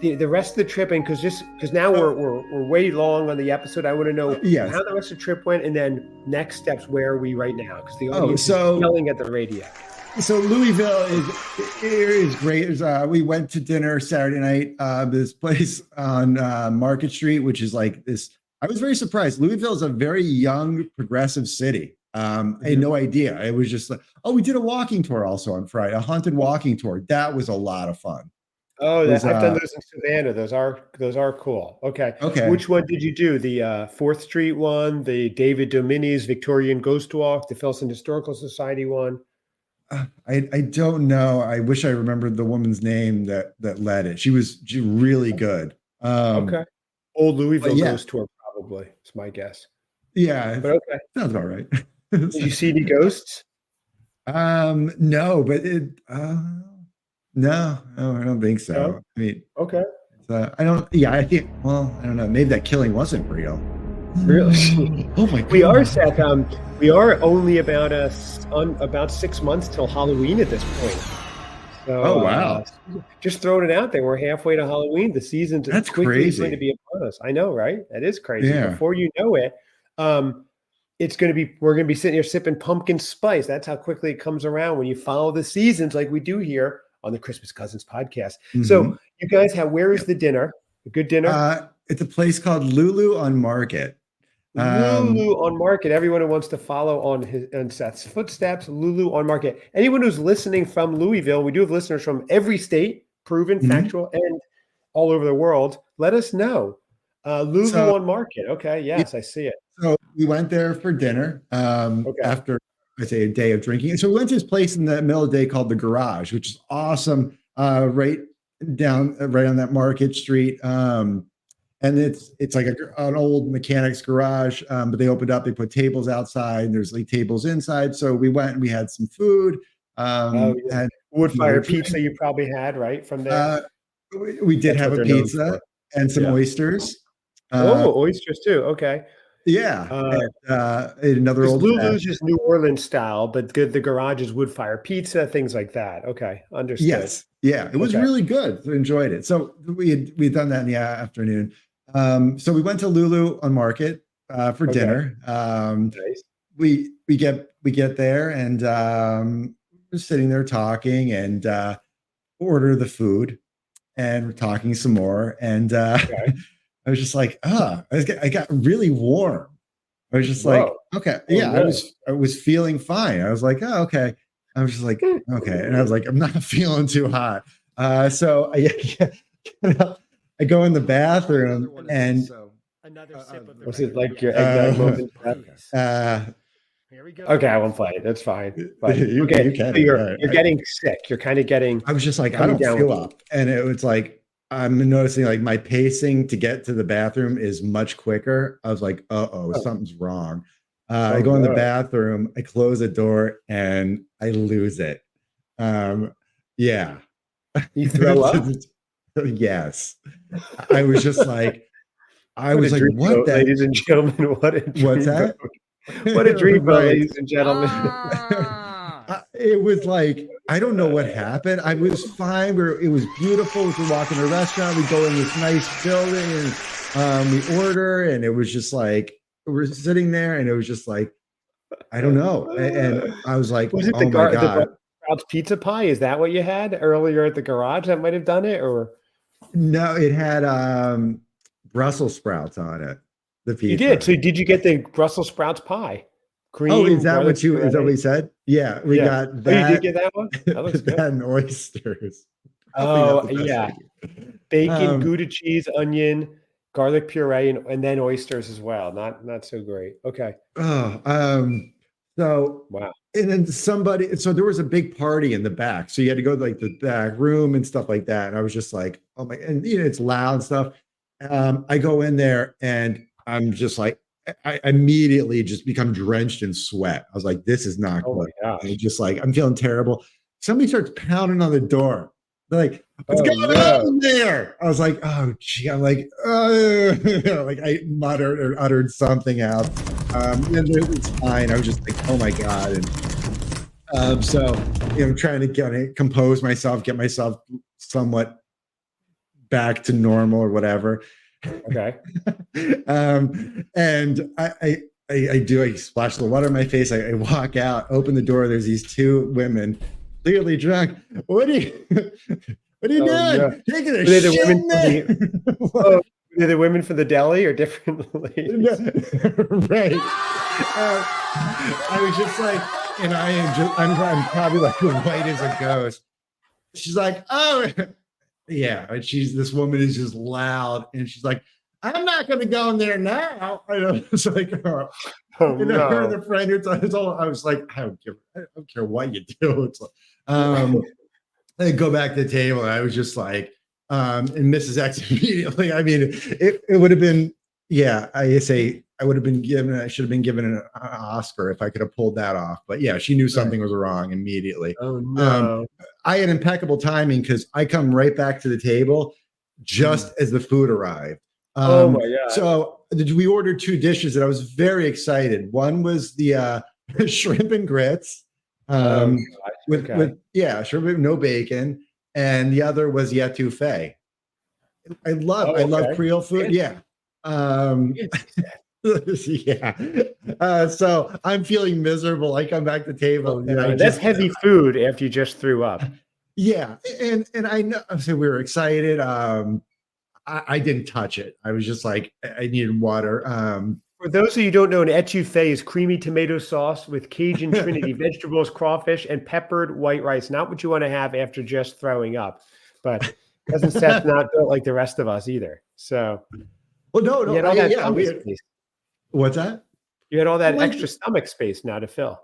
S1: the rest of the trip? And because now we're way long on the episode. I want to know
S2: Yes.
S1: how the rest of the trip went, and then next steps. Where are we right now? Because the audience is
S2: so
S1: yelling at the radio.
S2: So Louisville is great. We went to dinner Saturday night. This place on Market Street, which is like this. I was very surprised. Louisville is a very young, progressive city. I had no idea. It was just like, oh, we did a walking tour also on Friday, a haunted walking tour. That was a lot of fun.
S1: Oh, I've done those in Savannah. Those are cool. Okay.
S2: Okay.
S1: Which one did you do? The 4th Street one, the David Domini's Victorian Ghost Walk, the Felsen Historical Society one.
S2: I don't know. I wish I remembered the woman's name that led it. She was really good.
S1: Okay. Old Louisville Ghost Tour, probably. It's my guess.
S2: Yeah.
S1: But okay.
S2: Sounds about right.
S1: Did you see any ghosts?
S2: No, but no, I don't think so.
S1: No?
S2: I mean,
S1: Okay.
S2: I don't. Yeah, I think. Well, I don't know. Maybe that killing wasn't real.
S1: Really?
S2: Oh my God.
S1: We are, Seth. We are only about 6 months till Halloween at this point. So,
S2: oh wow!
S1: Just throwing it out there. We're halfway to Halloween. The season's
S2: That's
S1: quickly
S2: crazy.
S1: going to be upon us. I know, right? That is crazy.
S2: Yeah.
S1: Before you know it, it's going to be. We're going to be sitting here sipping pumpkin spice. That's how quickly it comes around when you follow the seasons, like we do here on the Christmas Cousins podcast.
S2: Mm-hmm.
S1: So, you guys have. Where is the dinner? A good dinner?
S2: It's a place called Lulu on Market.
S1: Lulu on Market. Everyone who wants to follow on Seth's footsteps, Lulu on Market. Anyone who's listening from Louisville, we do have listeners from every state, proven, factual, and all over the world. Let us know. Lulu on Market. Okay, yes, I see it.
S2: So we went there for dinner after, I say, a day of drinking. So we went to this place in the middle of the day called The Garage, which is awesome, right on that Market Street. And it's like an old mechanic's garage, but they opened up, they put tables outside, and there's like tables inside. So we went and we had some food. And
S1: wood fire pizza you probably had, right, from there?
S2: We did have a pizza and some oysters.
S1: Oysters too. Okay.
S2: Yeah. Another old
S1: Lulu's is New Orleans style, but the garage is wood fire pizza, things like that. Okay. Understood.
S2: Yes. Yeah. It was really good. I enjoyed it. So we'd done that in the afternoon. So we went to Lulu on Market for dinner.
S1: Nice.
S2: We get there and we're sitting there talking and order the food and we're talking some more. And I was just like, I got really warm. I was just like, okay. Yeah, I was feeling fine. I was like, oh, okay. I was just like, okay. And I was like, I'm not feeling too hot. So I go in the bathroom and
S1: another sip of the was it like your eggnog moment? Here we go. Okay, I won't play it. That's fine.
S2: You can.
S1: So you're getting sick. You're kind of getting.
S2: I was just like, I don't feel up. And it was like, I'm noticing like my pacing to get to the bathroom is much quicker. I was like, something's wrong. I go in the bathroom, I close the door, and I lose it. Yeah.
S1: You throw up?
S2: Yes. I was just like, what
S1: ladies and gentlemen, what a dream.
S2: What's that?
S1: What a dream, ladies and gentlemen.
S2: It was like, I don't know what happened. I was fine. It was beautiful. We walk in a restaurant. We go in this nice building and we order. And it was just like, we're sitting there and it was just like, I don't know. And I was like,
S1: was it the Sprouts pizza pie? Is that what you had earlier at the garage that might have done it? Or
S2: no, it had Brussels sprouts on it. The pizza.
S1: You did. So did you get the Brussels sprouts pie? Cream,
S2: is that what we said? Yeah, we got that.
S1: Oh, you did get that one? That looks good.
S2: And oysters.
S1: Oh, yeah. Bacon, Gouda cheese, onion, garlic puree, and then oysters as well. Not so great. Okay.
S2: So
S1: wow.
S2: And then so there was a big party in the back. So you had to go to like the back room and stuff like that. And I was just like, oh my, and it's loud and stuff. I go in there and I'm just like, I immediately just become drenched in sweat. I was like, this is not good. I just like, I'm feeling terrible. Somebody starts pounding on the door. They're like, what's going on there? I was like, oh gee, I'm like, like I muttered or uttered something out. And it was fine. I was just like, oh my God. And So, trying to compose myself, get myself somewhat back to normal or whatever.
S1: Okay.
S2: And I splash the water in my face. I walk out, open the door. There's these two women, clearly drunk. What are you doing?
S1: No.
S2: Taking a
S1: Were they the
S2: shit
S1: women
S2: in
S1: from
S2: there?
S1: were they the women from the deli or different ladies?
S2: Right. I was just like, and I'm probably like white as a ghost. She's like, oh, yeah. And this woman is just loud, and she's like, I'm not going to go in there now. I know. It's like,
S1: Oh,
S2: her and
S1: no.
S2: the friend. I was like, I don't care what you do. It's like, I go back to the table, and I was just like, and Mrs. X immediately. I mean, it would have been, yeah. I should have been given an Oscar if I could have pulled that off. But yeah, she knew something was wrong immediately.
S1: Oh no.
S2: I had impeccable timing because I come right back to the table just as the food arrived.
S1: Oh my God.
S2: So we ordered 2 dishes, and I was very excited. One was the shrimp and grits, with shrimp with no bacon, and the other was the etouffee. I love Creole food. Yeah. Yeah. So I'm feeling miserable. I come back to the table.
S1: And that's heavy food after you just threw up.
S2: Yeah. And I know, so we were excited. I didn't touch it. I was just like, I needed water.
S1: For those of you who don't know, an etouffee is creamy tomato sauce with Cajun Trinity vegetables, crawfish, and peppered white rice. Not what you want to have after just throwing up. But Cousin Seth not built like the rest of us either. So,
S2: well, no. What's that?
S1: You had all that extra stomach space now to fill.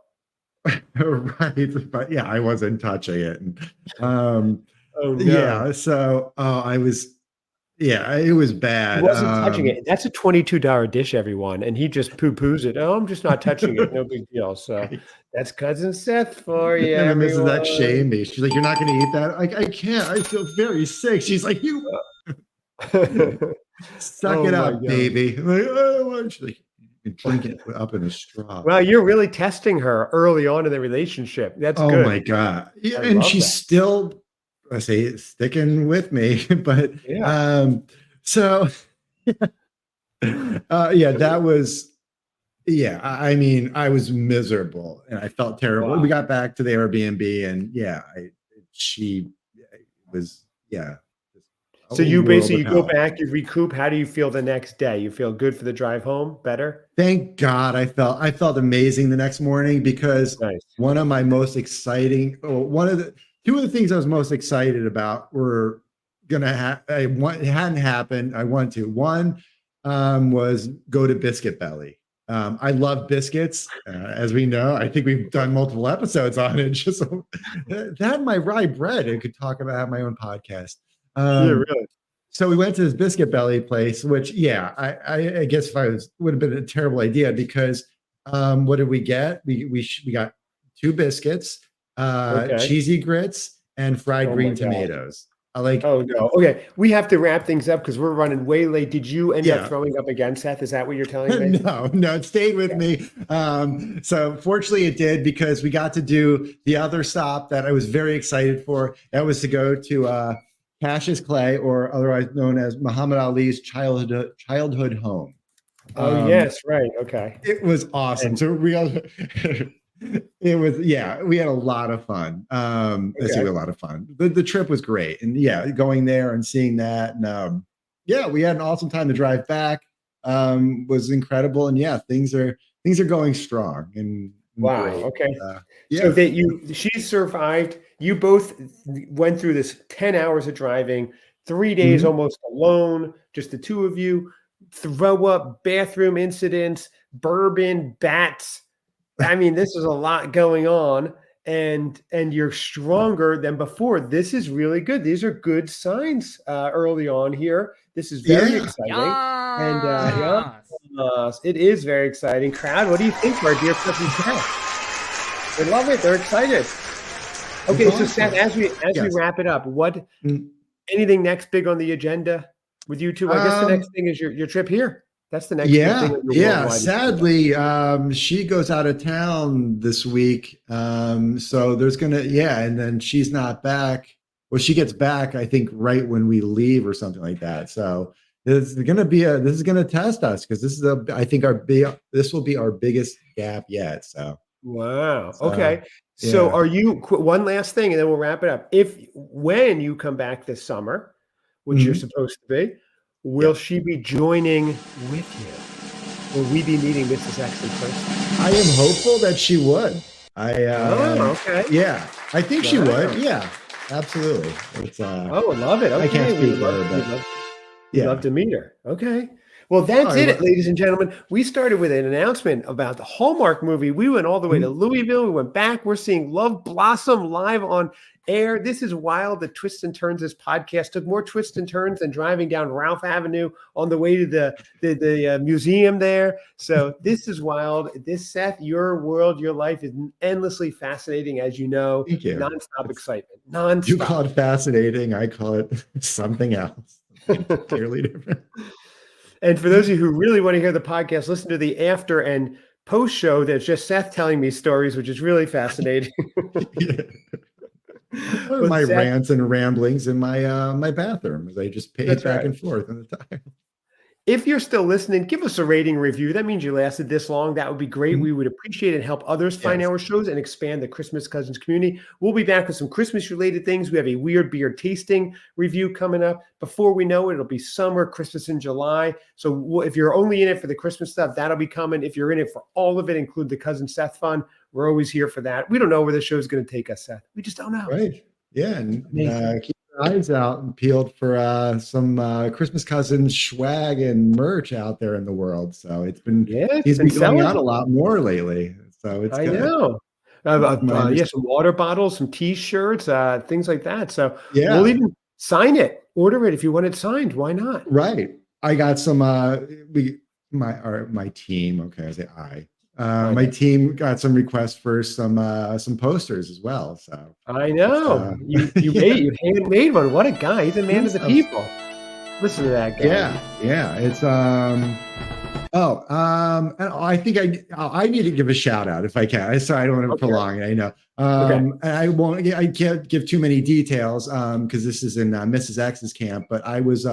S2: Right, but yeah, I wasn't touching it.
S1: Oh no.
S2: Yeah, so I was. Yeah, it was bad.
S1: He wasn't touching it. That's a $22 dish, everyone, and he just poo-poos it. Oh, I'm just not touching it. No big deal. So that's Cousin Seth for you.
S2: And Mrs. X shamed me. She's like, "You're not going to eat that." Like, I can't. I feel very sick. She's like, "You suck it up, baby." I'm like, oh, she's like, you can drink it up in a straw.
S1: Well, you're really testing her early on in the relationship. That's good.
S2: Oh my God! Yeah, and she's still. I say sticking with me, but so that was I mean, I was miserable and I felt terrible. Wow. We got back to the Airbnb, and she was
S1: So you basically go back, you recoup. How do you feel the next day? You feel good for the drive home? Better?
S2: Thank God. I felt amazing the next morning because one of my most exciting, two of the things I was most excited about were gonna happen. It hadn't happened. I want to. One was go to Biscuit Belly. I love biscuits, as we know. I think we've done multiple episodes on it. Just that my rye bread. I could talk about my own podcast.
S1: Really.
S2: So we went to this Biscuit Belly place, which I guess would have been a terrible idea because what did we get? We got 2 biscuits. Cheesy grits and fried green tomatoes.
S1: Oh no. Okay. We have to wrap things up because we're running way late. Did you end up throwing up again, Seth? Is that what you're telling me?
S2: No, it stayed with me. So fortunately it did because we got to do the other stop that I was very excited for. That was to go to Cassius Clay, or otherwise known as Muhammad Ali's childhood home.
S1: Oh yes, right. Okay.
S2: It was awesome. So we had a lot of fun. A lot of fun. The trip was great, and going there and seeing that, and we had an awesome time. The drive back was incredible, and things are going strong. And
S1: wow,
S2: great.
S1: Okay. So that she survived. You both went through this 10 hours of driving, 3 days almost alone, just the two of you. Throw up, bathroom incidents, bourbon, bats. I mean, this is a lot going on, and you're stronger than before. This is really good. These are good signs early on here. This is very exciting. And it is very exciting. Crowd, what do you think, our dear cousin Seth? They love it. They're excited. Okay, so Seth, as we wrap it up, anything next big on the agenda with you two? I guess the next thing is your trip here. That's the next big thing
S2: Yeah,
S1: on your
S2: yeah.
S1: worldwide.
S2: Sadly, she goes out of town this week. So there's and then she's not back. Well, she gets back, I think, right when we leave or something like that. So this is gonna test us because I think this will be our biggest gap yet.
S1: Wow.
S2: So
S1: Okay. So
S2: yeah.
S1: are you one last thing and then we'll wrap it up. When you come back this summer, which you're
S2: Mhm.
S1: supposed to be, will
S2: Yeah.
S1: she be joining with you? Will we be meeting Mrs. X in person?
S2: I am hopeful that she would.
S1: Oh, okay.
S2: Yeah, I think she would.
S1: Wow.
S2: Yeah, absolutely.
S1: Oh, I love it.
S2: I can't
S1: Okay.
S2: speak for her, but
S1: We'd love
S2: yeah.
S1: to meet her. Okay. Well,
S2: All
S1: that's
S2: right.
S1: it, ladies and gentlemen. We started with an announcement about the Hallmark movie. We went all the way to Louisville. We went back. We're seeing Love Blossom live on air. This is wild. The twists and turns. This podcast took more twists and turns than driving down Ralph Avenue on the way to the museum there. So this is wild. This, Seth, your world, your life is endlessly fascinating, as you know.
S2: Thank you.
S1: Nonstop excitement.
S2: You call
S1: Nonstop.
S2: it fascinating. I call it something else. Entirely different.
S1: And for those of you who really want to hear the podcast, listen to the after and post show. That's just Seth telling me stories, which is really fascinating.
S2: Or
S1: But
S2: my
S1: Seth,
S2: rants and ramblings in my bathroom as I just pace
S1: that's
S2: back
S1: right.
S2: and forth on the time.
S1: If you're still listening, give us a rating review. That means you lasted this long. That would be great. We would appreciate it and help others find
S2: Yes.
S1: our shows and expand the Christmas Cousins community. We'll be back with some Christmas related things. We have a weird beer tasting review coming up. Before we know it, it'll be summer, Christmas in July. So if you're only in it for the Christmas stuff, that'll be coming. If you're in it for all of it, include the Cousin Seth fun, we're always here for that. We don't know where the show is going to take us, Seth. We just don't know.
S2: Right. Yeah. And
S1: Amazing.
S2: keep your eyes out and peeled for some Christmas Cousins swag and merch out there in the world. So
S1: It's
S2: he's
S1: been
S2: been going
S1: selling.
S2: out a lot more lately. So it's
S1: I
S2: good.
S1: know. Some water bottles, some T-shirts, things like that. So we'll
S2: Yeah.
S1: even sign it, order it if you want it signed. Why not?
S2: Right. I got some my team. Okay, I say my team got some requests for some posters as well. So
S1: I know you you handmade one. What a guy! He's a man of the people. Listen to that guy.
S2: Yeah. It's and I think I need to give a shout out if I can. Sorry, I don't want to prolong it. I know. I can't give too many details because this is in Mrs. X's camp. But I was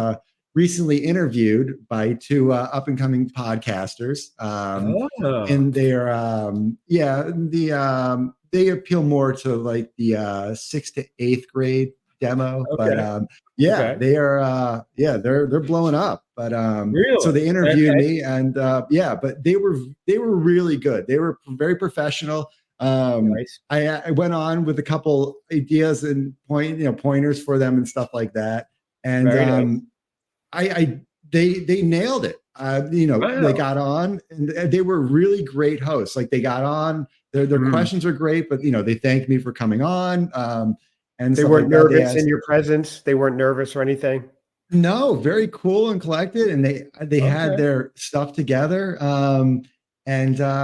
S2: recently interviewed by two up and coming podcasters, and they appeal more to like the 6th to 8th grade demo, but they are they're blowing up. But
S1: really?
S2: So they interviewed me, and but they were really good. They were very professional.
S1: Nice.
S2: I went on with a couple ideas and pointers for them and stuff like that, and nice. They nailed it. They got on, and they were really great hosts. Like they got on, their questions are great, but they thanked me for coming on. And
S1: they weren't nervous in your presence. They weren't nervous or anything.
S2: No, very cool and collected, and they had their stuff together. It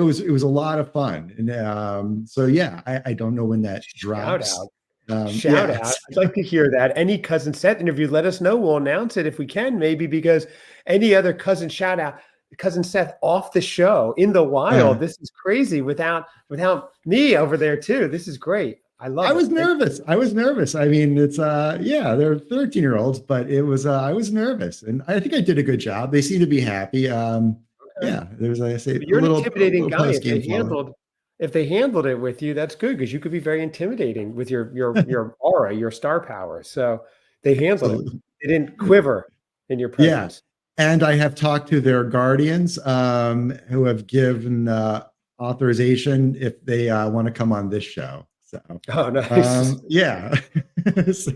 S2: was a lot of fun. And I don't know when that drops.
S1: Shout out. I'd like to hear that. Any Cousin Seth interview, let us know. We'll announce it if we can, maybe, because any other cousin shout out, Cousin Seth off the show in the wild. This is crazy without me over there too. This is great. I was
S2: nervous. I mean, it's they're 13-year-olds, but it was I was nervous, and I think I did a good job. They seem to be happy. There's like I say,
S1: you're an intimidating guy. If they handled it with you, that's good because you could be very intimidating with your aura, your star power. So they handled it. They didn't quiver in your presence.
S2: Yeah. And I have talked to their guardians who have given authorization if they want to come on this show. So,
S1: nice.
S2: So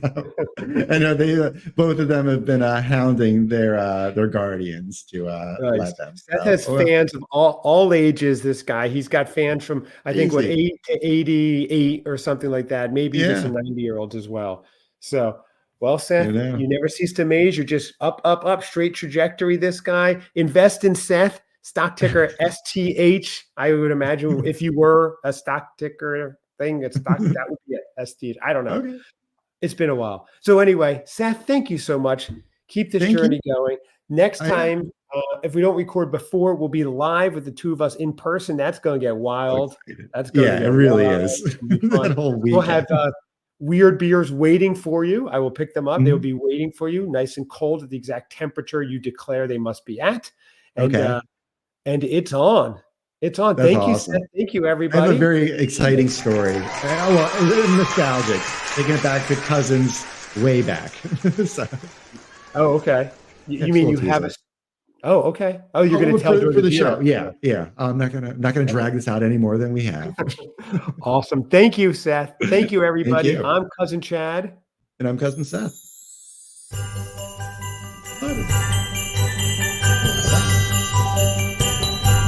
S2: I know they both of them have been hounding their guardians to let them.
S1: Seth has fans of all ages. This guy, he's got fans from I think 8 to 88 or something like that. Maybe even some 90-year-olds as well. So, well, Seth, you never cease to amaze. You're just up, straight trajectory. This guy. Invest in Seth. Stock ticker STH. I would imagine if you were a stock ticker thing, it's stock, that would be it. STH. I don't know. Okay. It's been a while. So anyway, Seth, thank you so much. Keep this journey going. Next time If we don't record before, we'll be live with the two of us in person. That's going to get wild. That's going to
S2: Yeah,
S1: get
S2: it really
S1: wild.
S2: is.
S1: It's gonna be fun.
S2: That whole
S1: We'll have
S2: weekend.
S1: weird beers waiting for you. I will pick them up. They will
S2: Mhm.
S1: be waiting for you, nice and cold at the exact temperature you declare they must be at. And
S2: Okay.
S1: and it's on. It's on.
S2: That's
S1: Thank you, Seth.
S2: awesome.
S1: Thank you,
S2: I have a
S1: everybody.
S2: very exciting story. Well, nostalgic. Taking it back to cousins way back. So,
S1: Oh, okay. You
S2: next
S1: mean
S2: little
S1: you have a?
S2: teaser.
S1: Oh, okay. Oh, you're going to tell during
S2: For the
S1: beer.
S2: show. Yeah, yeah. I'm not gonna drag this out any more than we have.
S1: Awesome. Thank you, Seth. Thank you,
S2: Thank
S1: everybody.
S2: you.
S1: I'm Cousin Chad.
S2: And I'm Cousin Seth. Bye.